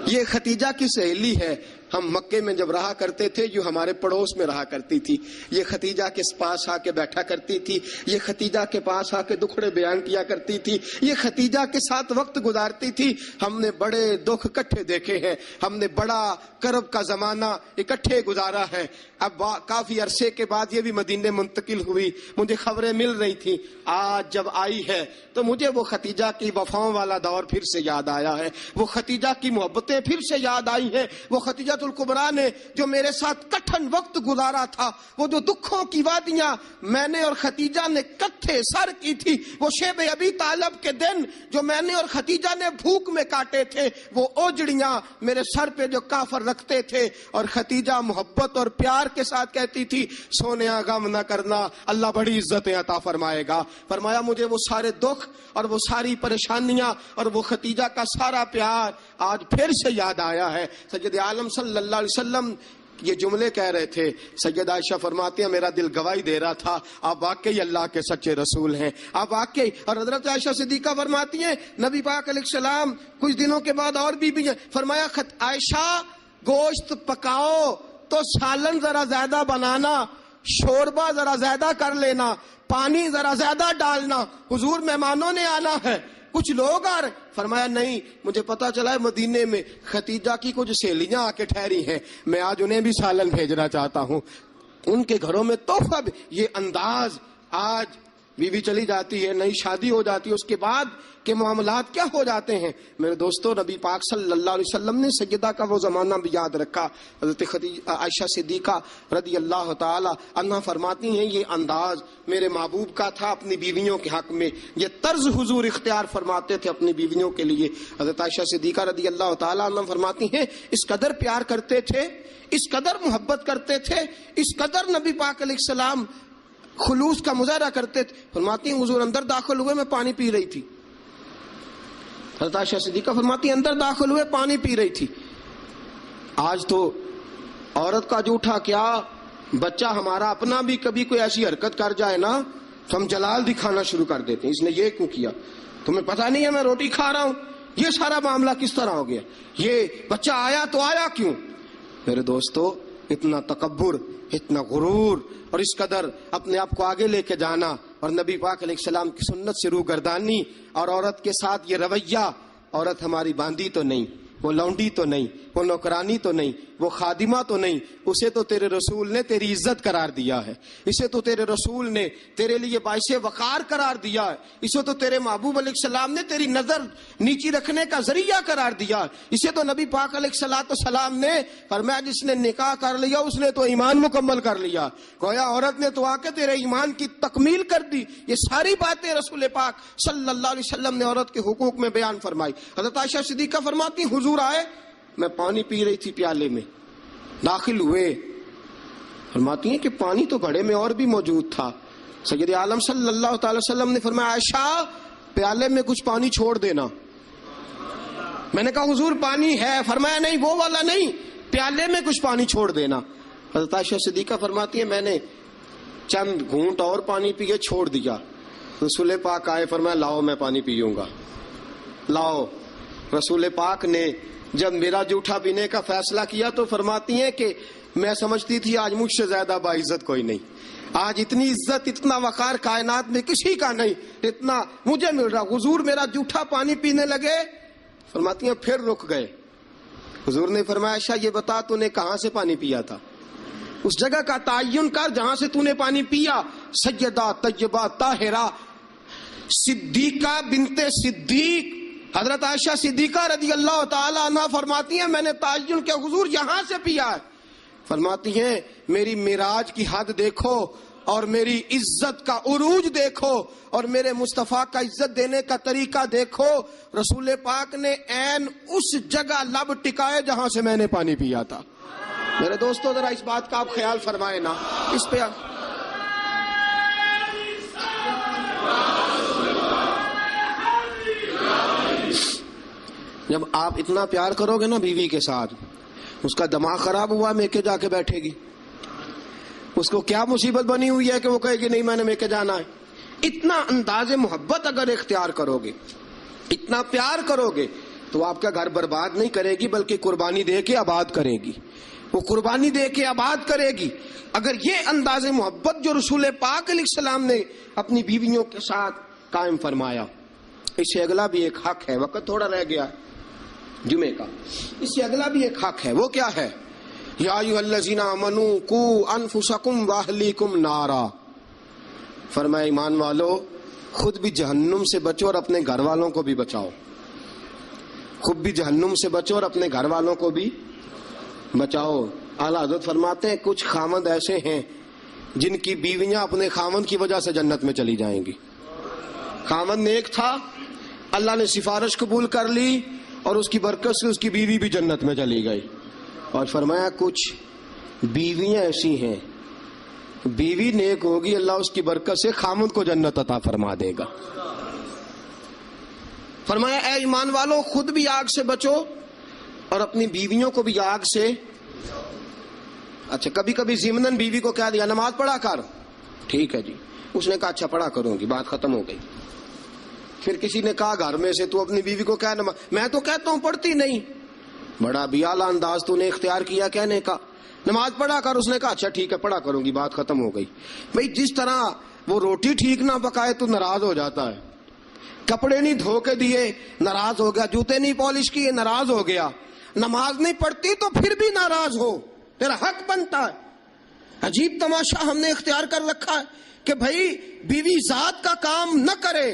Speaker 1: یہ ختیجہ کی سہیلی ہے. ہم مکے میں جب رہا کرتے تھے جو ہمارے پڑوس میں رہا کرتی تھی, یہ ختیجہ کے پاس آ کے بیٹھا کرتی تھی, یہ ختیجہ کے پاس آ کے دکھڑے بیان کیا کرتی تھی, یہ ختیجہ کے ساتھ وقت گزارتی تھی. ہم نے بڑے دکھ اکٹھے دیکھے ہیں, ہم نے بڑا کرب کا زمانہ اکٹھے گزارا ہے. اب کافی عرصے کے بعد یہ بھی مدینے منتقل ہوئی, مجھے خبریں مل رہی تھی. آج جب آئی ہے تو مجھے وہ ختیجہ کی وفاؤں والا دور پھر سے یاد آیا ہے, وہ ختیجہ کی محبتیں پھر سے یاد آئی ہیں, وہ ختیجہ الکبریٰ نے جو میرے ساتھ کٹھن وقت گزارا تھا, وہ جو دکھوں کی وادیاں میں نے اور ختیجہ نے کٹھے سر کی تھی, وہ شیب ابی طالب کے دن جو میں نے اور ختیجہ نے بھوک میں کاٹے تھے, وہ اوجڑیاں میرے سر پہ جو کافر رکھتے تھے, اور ختیجہ محبت اور پیار کے ساتھ کہتی تھی سونیا غم نہ کرنا اللہ بڑی عزتیں عطا فرمائے گا. فرمایا مجھے وہ سارے دکھ اور وہ ساری پریشانیاں اور وہ ختیجہ کا سارا پیار آج پھر سے یاد آیا ہے. سید عالم صلی اللہ علیہ وسلم یہ جملے کہہ رہے تھے, سیدہ عائشہ فرماتی ہیں میرا دل گواہی دے رہا تھا آپ واقعی اللہ کے سچے رسول ہیں, آپ واقعی. اور حضرت عائشہ صدیقہ فرماتی ہیں نبی پاک علیہ السلام کچھ دنوں کے بعد اور بھی فرمایا عائشہ گوشت پکاؤ تو سالن ذرا زیادہ بنانا, شوربہ ذرا زیادہ کر لینا, پانی ذرا زیادہ ڈالنا, حضور مہمانوں نے آنا ہے, کچھ لوگ آ رہے. فرمایا نہیں, مجھے پتا چلا ہے مدینے میں ختیجہ کی کچھ سہیلیاں آ کے ٹھہری ہیں, میں آج انہیں بھی سالن بھیجنا چاہتا ہوں, ان کے گھروں میں تحفہ. یہ انداز آج بیوی چلی جاتی ہے, نئی شادی ہو جاتی ہے, اس کے بعد کے معاملات کیا ہو جاتے ہیں. میرے دوستو نبی پاک صلی اللہ علیہ وسلم نے سیدہ کا وہ زمانہ بھی یاد رکھا. حضرت عائشہ صدیقہ رضی اللہ تعالی عنہا فرماتی ہیں یہ انداز میرے محبوب کا تھا اپنی بیویوں کے حق میں, یہ طرز حضور اختیار فرماتے تھے اپنی بیویوں کے لیے. حضرت عائشہ صدیقہ رضی اللہ تعالی عنہا فرماتی ہیں اس قدر پیار کرتے تھے, اس قدر محبت کرتے تھے, اس قدر نبی پاک علیہ السلام خلوص کا مظاہرہ کرتے تھے. فرماتی ہیں حضور اندر داخل ہوئے میں پانی پی رہی تھی. حضرت عائشہ صدیقہ فرماتی ہیں اندر داخل ہوئے پانی پی رہی تھی. آج تو عورت کا جھوٹا کیا, بچہ ہمارا اپنا بھی کبھی کوئی ایسی حرکت کر جائے نا تو ہم جلال دکھانا شروع کر دیتے ہیں, اس نے یہ کیوں کیا, تمہیں پتہ نہیں ہے میں روٹی کھا رہا ہوں, یہ سارا معاملہ کس طرح ہو گیا, یہ بچہ آیا تو آیا کیوں. میرے دوستو اتنا تکبر, اتنا غرور اور اس قدر اپنے آپ کو آگے لے کے جانا اور نبی پاک علیہ السلام کی سنت سے روگردانی اور عورت کے ساتھ یہ رویہ, عورت ہماری باندھی تو نہیں, وہ لونڈی تو نہیں، وہ نوکرانی تو نہیں، وہ خادمہ تو نہیں، اسے تو تیرے رسول نے تیری عزت قرار دیا ہے، اسے تو تیرے رسول نے تیرے لیے باعث وقار قرار دیا ہے، اسے تو تیرے محبوب علیہ السلام نے تیری نظر نیچی رکھنے کا ذریعہ قرار دیا ہے، اسے تو نبی پاک علیہ السلام نے فرمایا جس نے نکاح کر لیا اس نے تو ایمان مکمل کر لیا، گویا عورت نے تو آ کے تیرے ایمان کی تکمیل کر دی۔ یہ ساری باتیں رسول پاک صلی اللہ علیہ وسلم نے عورت کے حقوق میں بیان فرمائی۔ حضرت عائشہ صدیقہ فرماتی حضور آئے، میں پانی پی رہی تھی پیالے میں، داخل ہوئے، فرماتی ہیں کہ پانی تو گھڑے میں اور بھی موجود تھا۔ سید عالم صلی اللہ تعالی وسلم نے فرمایا عائشہ پیالے میں کچھ پانی چھوڑ دینا۔ میں نے کہا حضور پانی ہے، فرمایا نہیں وہ والا نہیں، پیالے میں کچھ پانی چھوڑ دینا۔ حضرت عائشہ صدیقہ فرماتی ہے میں نے چند گھونٹ اور پانی پیے چھوڑ دیا، رسول پاک آئے فرمایا لاؤ میں پانی پیوں گا، لاؤ۔ رسول پاک نے جب میرا جوٹھا پینے کا فیصلہ کیا تو فرماتی ہیں کہ میں سمجھتی تھی آج مجھ سے زیادہ باعزت کوئی نہیں، آج اتنی عزت اتنا وقار کائنات میں کسی کا نہیں اتنا مجھے مل رہا۔ حضور میرا جوٹھا پانی پینے لگے، فرماتی ہیں پھر رک گئے۔ حضور نے فرمایا عائشہ یہ بتا تو نے کہاں سے پانی پیا تھا، اس جگہ کا تعین کر جہاں سے تو نے پانی پیا۔ سیدہ طیبہ طاہرہ صدیقہ بنت صدیق حضرت عائشہ صدیقہ رضی اللہ تعالی عنہ فرماتی ہیں میں نے تعین کیا حضور یہاں سے پیا ہے۔ فرماتی ہیں میری معراج کی حد دیکھو اور میری عزت کا عروج دیکھو اور میرے مصطفیٰ کا عزت دینے کا طریقہ دیکھو، رسول پاک نے عین اس جگہ لب ٹکائے جہاں سے میں نے پانی پیا تھا۔ میرے دوستو ذرا اس بات کا آپ خیال فرمائے نا، اس پہ جب آپ اتنا پیار کرو گے نا بیوی کے ساتھ، اس کا دماغ خراب ہوا میکے جا کے بیٹھے گی، اس کو کیا مصیبت بنی ہوئی ہے کہ وہ کہے گی نہیں میں نے میکے جانا ہے۔ اتنا انداز محبت اگر اختیار کرو گے، اتنا پیار کرو گے تو آپ کا گھر برباد نہیں کرے گی بلکہ قربانی دے کے آباد کرے گی، وہ قربانی دے کے آباد کرے گی۔ اگر یہ انداز محبت جو رسول پاک علیہ السلام نے اپنی بیویوں کے ساتھ قائم فرمایا، اس سے اگلا بھی ایک حق ہے، وقت تھوڑا رہ گیا جمعے کا، اس سے اگلا بھی ایک حق ہے، وہ کیا ہے؟ یا ایھا الذین آمنوا قوا انفسکم واہلیکم نارا، فرمایا ایمان والو خود بھی جہنم سے بچو اور اپنے گھر والوں کو بھی بچاؤ، خود بھی جہنم سے بچو اور اپنے گھر والوں کو بھی بچاؤ۔ اعلیٰ حضرت فرماتے ہیں کچھ خاوند ایسے ہیں جن کی بیویاں اپنے خاوند کی وجہ سے جنت میں چلی جائیں گی۔ خاوند نیک تھا، اللہ نے سفارش قبول کر لی اور اس کی برکت سے اس کی بیوی بھی جنت میں چلی گئی۔ اور فرمایا کچھ بیویاں ایسی ہیں، بیوی نیک ہوگی اللہ اس کی برکت سے خاوند کو جنت عطا فرما دے گا۔ فرمایا اے ایمان والو خود بھی آگ سے بچو اور اپنی بیویوں کو بھی آگ سے۔ اچھا کبھی کبھی ضمناً بیوی کو کہہ دیا نماز پڑھا کر، ٹھیک ہے جی، اس نے کہا اچھا پڑھا کروں گی، بات ختم ہو گئی۔ پھر کسی نے کہا گھر میں سے تو اپنی بیوی کو کہہ نماز، میں تو کہتا ہوں پڑھتی نہیں، بڑا بھی اعلیٰ انداز تو نے اختیار کیا کہنے کا، نماز پڑھا کر، اس نے کہا اچھا ٹھیک ہے پڑھا کروں گی، بات ختم ہو گئی۔ بھئی جس طرح وہ روٹی ٹھیک نہ پکائے تو ناراض ہو جاتا ہے، کپڑے نہیں دھو کے دیے ناراض ہو گیا، جوتے نہیں پالش کیے ناراض ہو گیا، نماز نہیں پڑھتی تو پھر بھی ناراض ہو، تیرا حق بنتا ہے۔ عجیب تماشا ہم نے اختیار کر رکھا ہے کہ بھائی بیوی ذات کا کام نہ کرے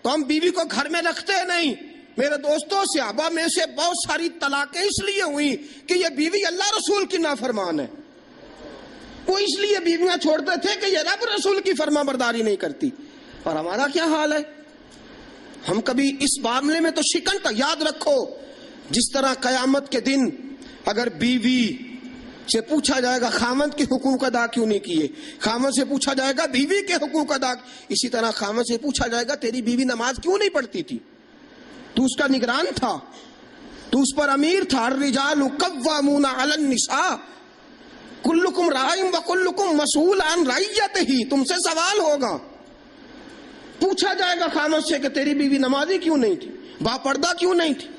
Speaker 1: تو ہم بیوی کو گھر میں رکھتے نہیں۔ میرے دوستوں صحابہ میں سے بہت ساری طلاقیں اس لیے ہوئی کہ یہ بیوی اللہ رسول کی نافرمان ہے، وہ اس لیے بیویاں چھوڑتے تھے کہ یہ رب رسول کی فرما برداری نہیں کرتی۔ اور ہمارا کیا حال ہے؟ ہم کبھی اس معاملے میں تو شکن کا یاد رکھو، جس طرح قیامت کے دن اگر بیوی سے پوچھا جائے گا خاوند کے حقوق ادا کیوں نہیں کیے، خاوند سے پوچھا جائے گا بیوی کے حقوق ادا، اسی طرح خاوند سے پوچھا جائے گا تیری بیوی نماز کیوں نہیں پڑھتی تھی، تو اس کا نگران تھا، تو اس پر امیر تھا۔ الرجال قوامون علی النساء کلکم راع وکلکم مسئول عن رعیتہ، تم سے سوال ہوگا، پوچھا جائے گا خاوند سے کہ تیری بیوی نمازی کیوں نہیں تھی، با پردہ کیوں نہیں تھی۔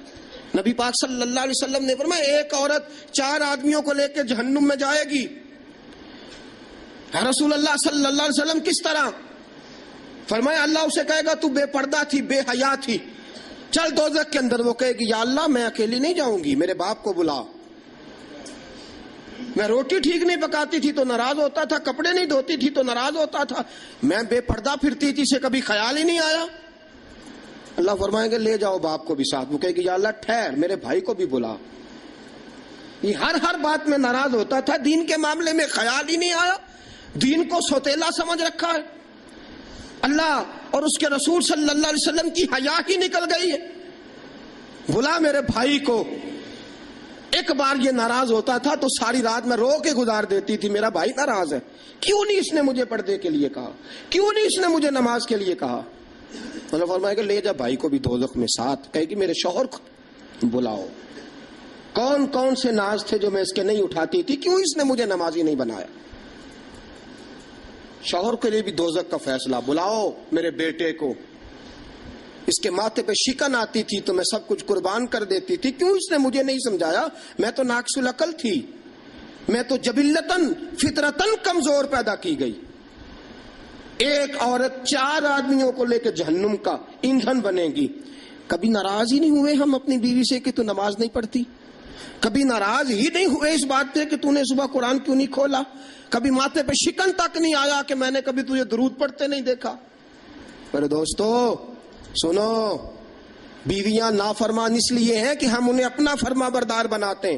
Speaker 1: نبی پاک صلی اللہ علیہ وسلم نے فرمایا ایک عورت 4 آدمیوں کو لے کے جہنم میں جائے گی۔ رسول اللہ صلی اللہ علیہ وسلم کس طرح؟ فرمایا اللہ اسے کہے گا تو بے پردہ تھی، بے حیا تھی، چل دوزخ کے اندر، وہ کہے گی یا اللہ میں اکیلی نہیں جاؤں گی، میرے باپ کو بلا، میں روٹی ٹھیک نہیں پکاتی تھی تو ناراض ہوتا تھا، کپڑے نہیں دھوتی تھی تو ناراض ہوتا تھا، میں بے پردہ پھرتی تھی، اسے کبھی خیال ہی نہیں آیا۔ اللہ فرمائیں گے لے جاؤ باپ کو بھی ساتھ۔ وہ کہے گی یا اللہ ٹھہر، میرے بھائی کو بھی بلا، یہ ہر بات میں ناراض ہوتا تھا، دین کے معاملے میں خیال ہی نہیں آیا، دین کو سوتیلا سمجھ رکھا ہے، اللہ اور اس کے رسول صلی اللہ علیہ وسلم کی حیا ہی نکل گئی ہے، بلا میرے بھائی کو۔ ایک بار یہ ناراض ہوتا تھا تو ساری رات میں رو کے گزار دیتی تھی، میرا بھائی ناراض ہے، کیوں نہیں اس نے مجھے پردے کے لیے کہا، کیوں نہیں اس نے مجھے نماز کے لیے کہا۔ اللہ فرمائے گا لے جا بھائی کو بھی دوزخ میں ساتھ۔ کہے گی میرے شوہر کو بلاؤ، کون کون سے ناز تھے جو میں اس کے نہیں اٹھاتی تھی، کیوں اس نے مجھے نمازی نہیں بنایا۔ شوہر کے لیے بھی دوزخ کا فیصلہ، بلاؤ میرے بیٹے کو، اس کے ماتھے پہ شکن آتی تھی تو میں سب کچھ قربان کر دیتی تھی، کیوں اس نے مجھے نہیں سمجھایا، میں تو ناقص العقل تھی، میں تو جبلتاً فطرتاً کمزور پیدا کی گئی۔ ایک عورت 4 آدمیوں کو لے کے جہنم کا ایندھن بنے گی۔ کبھی ناراض ہی نہیں ہوئے ہم اپنی بیوی سے کہ تو نماز نہیں پڑھتی، کبھی ناراض ہی نہیں ہوئے اس بات سے کہ تو نے صبح قرآن کیوں نہیں کھولا، کبھی ماتھے پہ شکن تک نہیں آیا کہ میں نے کبھی تجھے درود پڑھتے نہیں دیکھا۔ میرے دوستو سنو، بیویاں نافرمان اس لیے ہیں کہ ہم انہیں اپنا فرما بردار بناتے ہیں،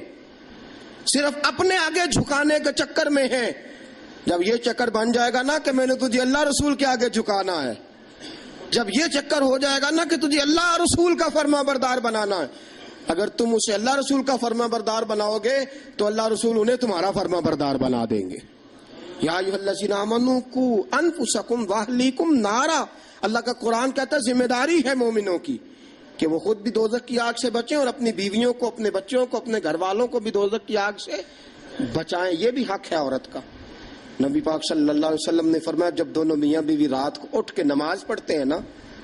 Speaker 1: صرف اپنے آگے جھکانے کے چکر میں ہیں۔ جب یہ چکر بن جائے گا نا کہ میں نے تجھے اللہ رسول کے آگے جھکانا ہے، جب یہ چکر ہو جائے گا نا کہ تجھے اللہ رسول کا فرما بردار بنانا ہے، اگر تم اسے اللہ رسول کا فرما بردار بناؤ گے تو اللہ رسول انہیں تمہارا فرما بردار بنا دیں گے۔ یا ایھا الذین آمنوا قوا انفسکم واہلیکم نارا، اللہ کا قرآن کہتا ہے ذمہ داری ہے مومنوں کی کہ وہ خود بھی دوزخ کی آگ سے بچیں اور اپنی بیویوں کو، اپنے بچوں کو، اپنے گھر والوں کو بھی دوزخ کی آگ سے بچائیں۔ یہ بھی حق ہے عورت کا۔ نبی پاک صلی اللہ علیہ وسلم نے فرمایا جب دونوں میاں بیوی رات کو اٹھ کے نماز پڑھتے ہیں نا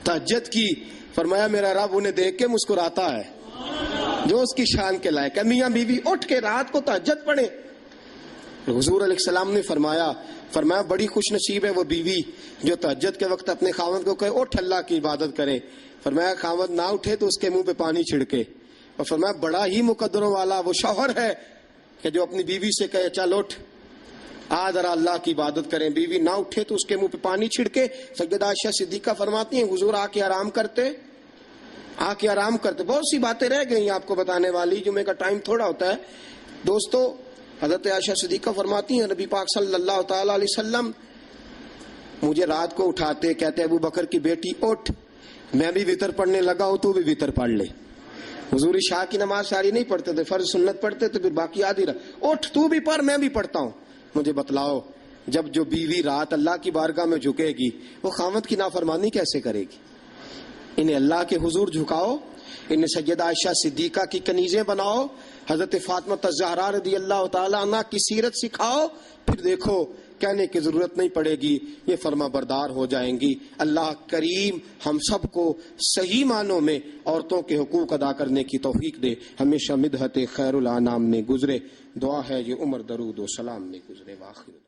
Speaker 1: تہجد کی، فرمایا میرا رب انہیں دیکھ کے مسکراتا ہے جو اس کی شان کے لائق ہے۔ میاں بیوی اٹھ کے رات کو تہجد پڑھیں۔ حضور علیہ السلام نے فرمایا بڑی خوش نصیب ہے وہ بیوی جو تہجد کے وقت اپنے خاوند کو کہے اٹھ اللہ کی عبادت کرے۔ فرمایا خاوند نہ اٹھے تو اس کے منہ پہ پانی چھڑکے، اور فرمایا بڑا ہی مقدروں والا وہ شوہر ہے کہ جو اپنی بیوی سے کہے چل اٹھ آ ذرا اللہ کی عبادت کریں، بیوی نہ اٹھے تو اس کے منہ پہ پانی چھڑکے۔ سیدہ عائشہ صدیقہ فرماتی ہیں حضور آ کے آرام کرتے۔ بہت سی باتیں رہ گئی آپ کو بتانے والی، جمعے کا ٹائم تھوڑا ہوتا ہے دوستو۔ حضرت عائشہ صدیقہ فرماتی ہیں نبی پاک صلی اللہ تعالی علیہ وسلم مجھے رات کو اٹھاتے، کہتے ابو بکر کی بیٹی اٹھ، میں بھی وتر پڑھنے لگا ہوں تو بھی وتر پڑھ لے۔ حضور عشاء کی نماز ساری نہیں پڑھتے تھے، فرض سنت پڑھتے تو پھر باقی آدھی رہا، اٹھ تو بھی پڑھ میں بھی پڑھتا ہوں۔ مجھے بتلاؤ جب جو بیوی رات اللہ کی بارگاہ میں جھکے گی وہ خاوند کی نافرمانی کیسے کرے گی؟ انہیں اللہ کے حضور جھکاؤ، انہیں سیدہ عائشہ صدیقہ کی کنیزیں بناؤ، حضرت فاطمہ الزہرا رضی اللہ تعالی عنہ کی سیرت سکھاؤ، پھر دیکھو کہنے کی ضرورت نہیں پڑے گی، یہ فرما بردار ہو جائیں گی۔ اللہ کریم ہم سب کو صحیح معنوں میں عورتوں کے حقوق ادا کرنے کی توفیق دے، ہمیشہ مدحت خیر الانام میں گزرے۔ دعا ہے یہ عمر درود و سلام میں گزرے۔ واخر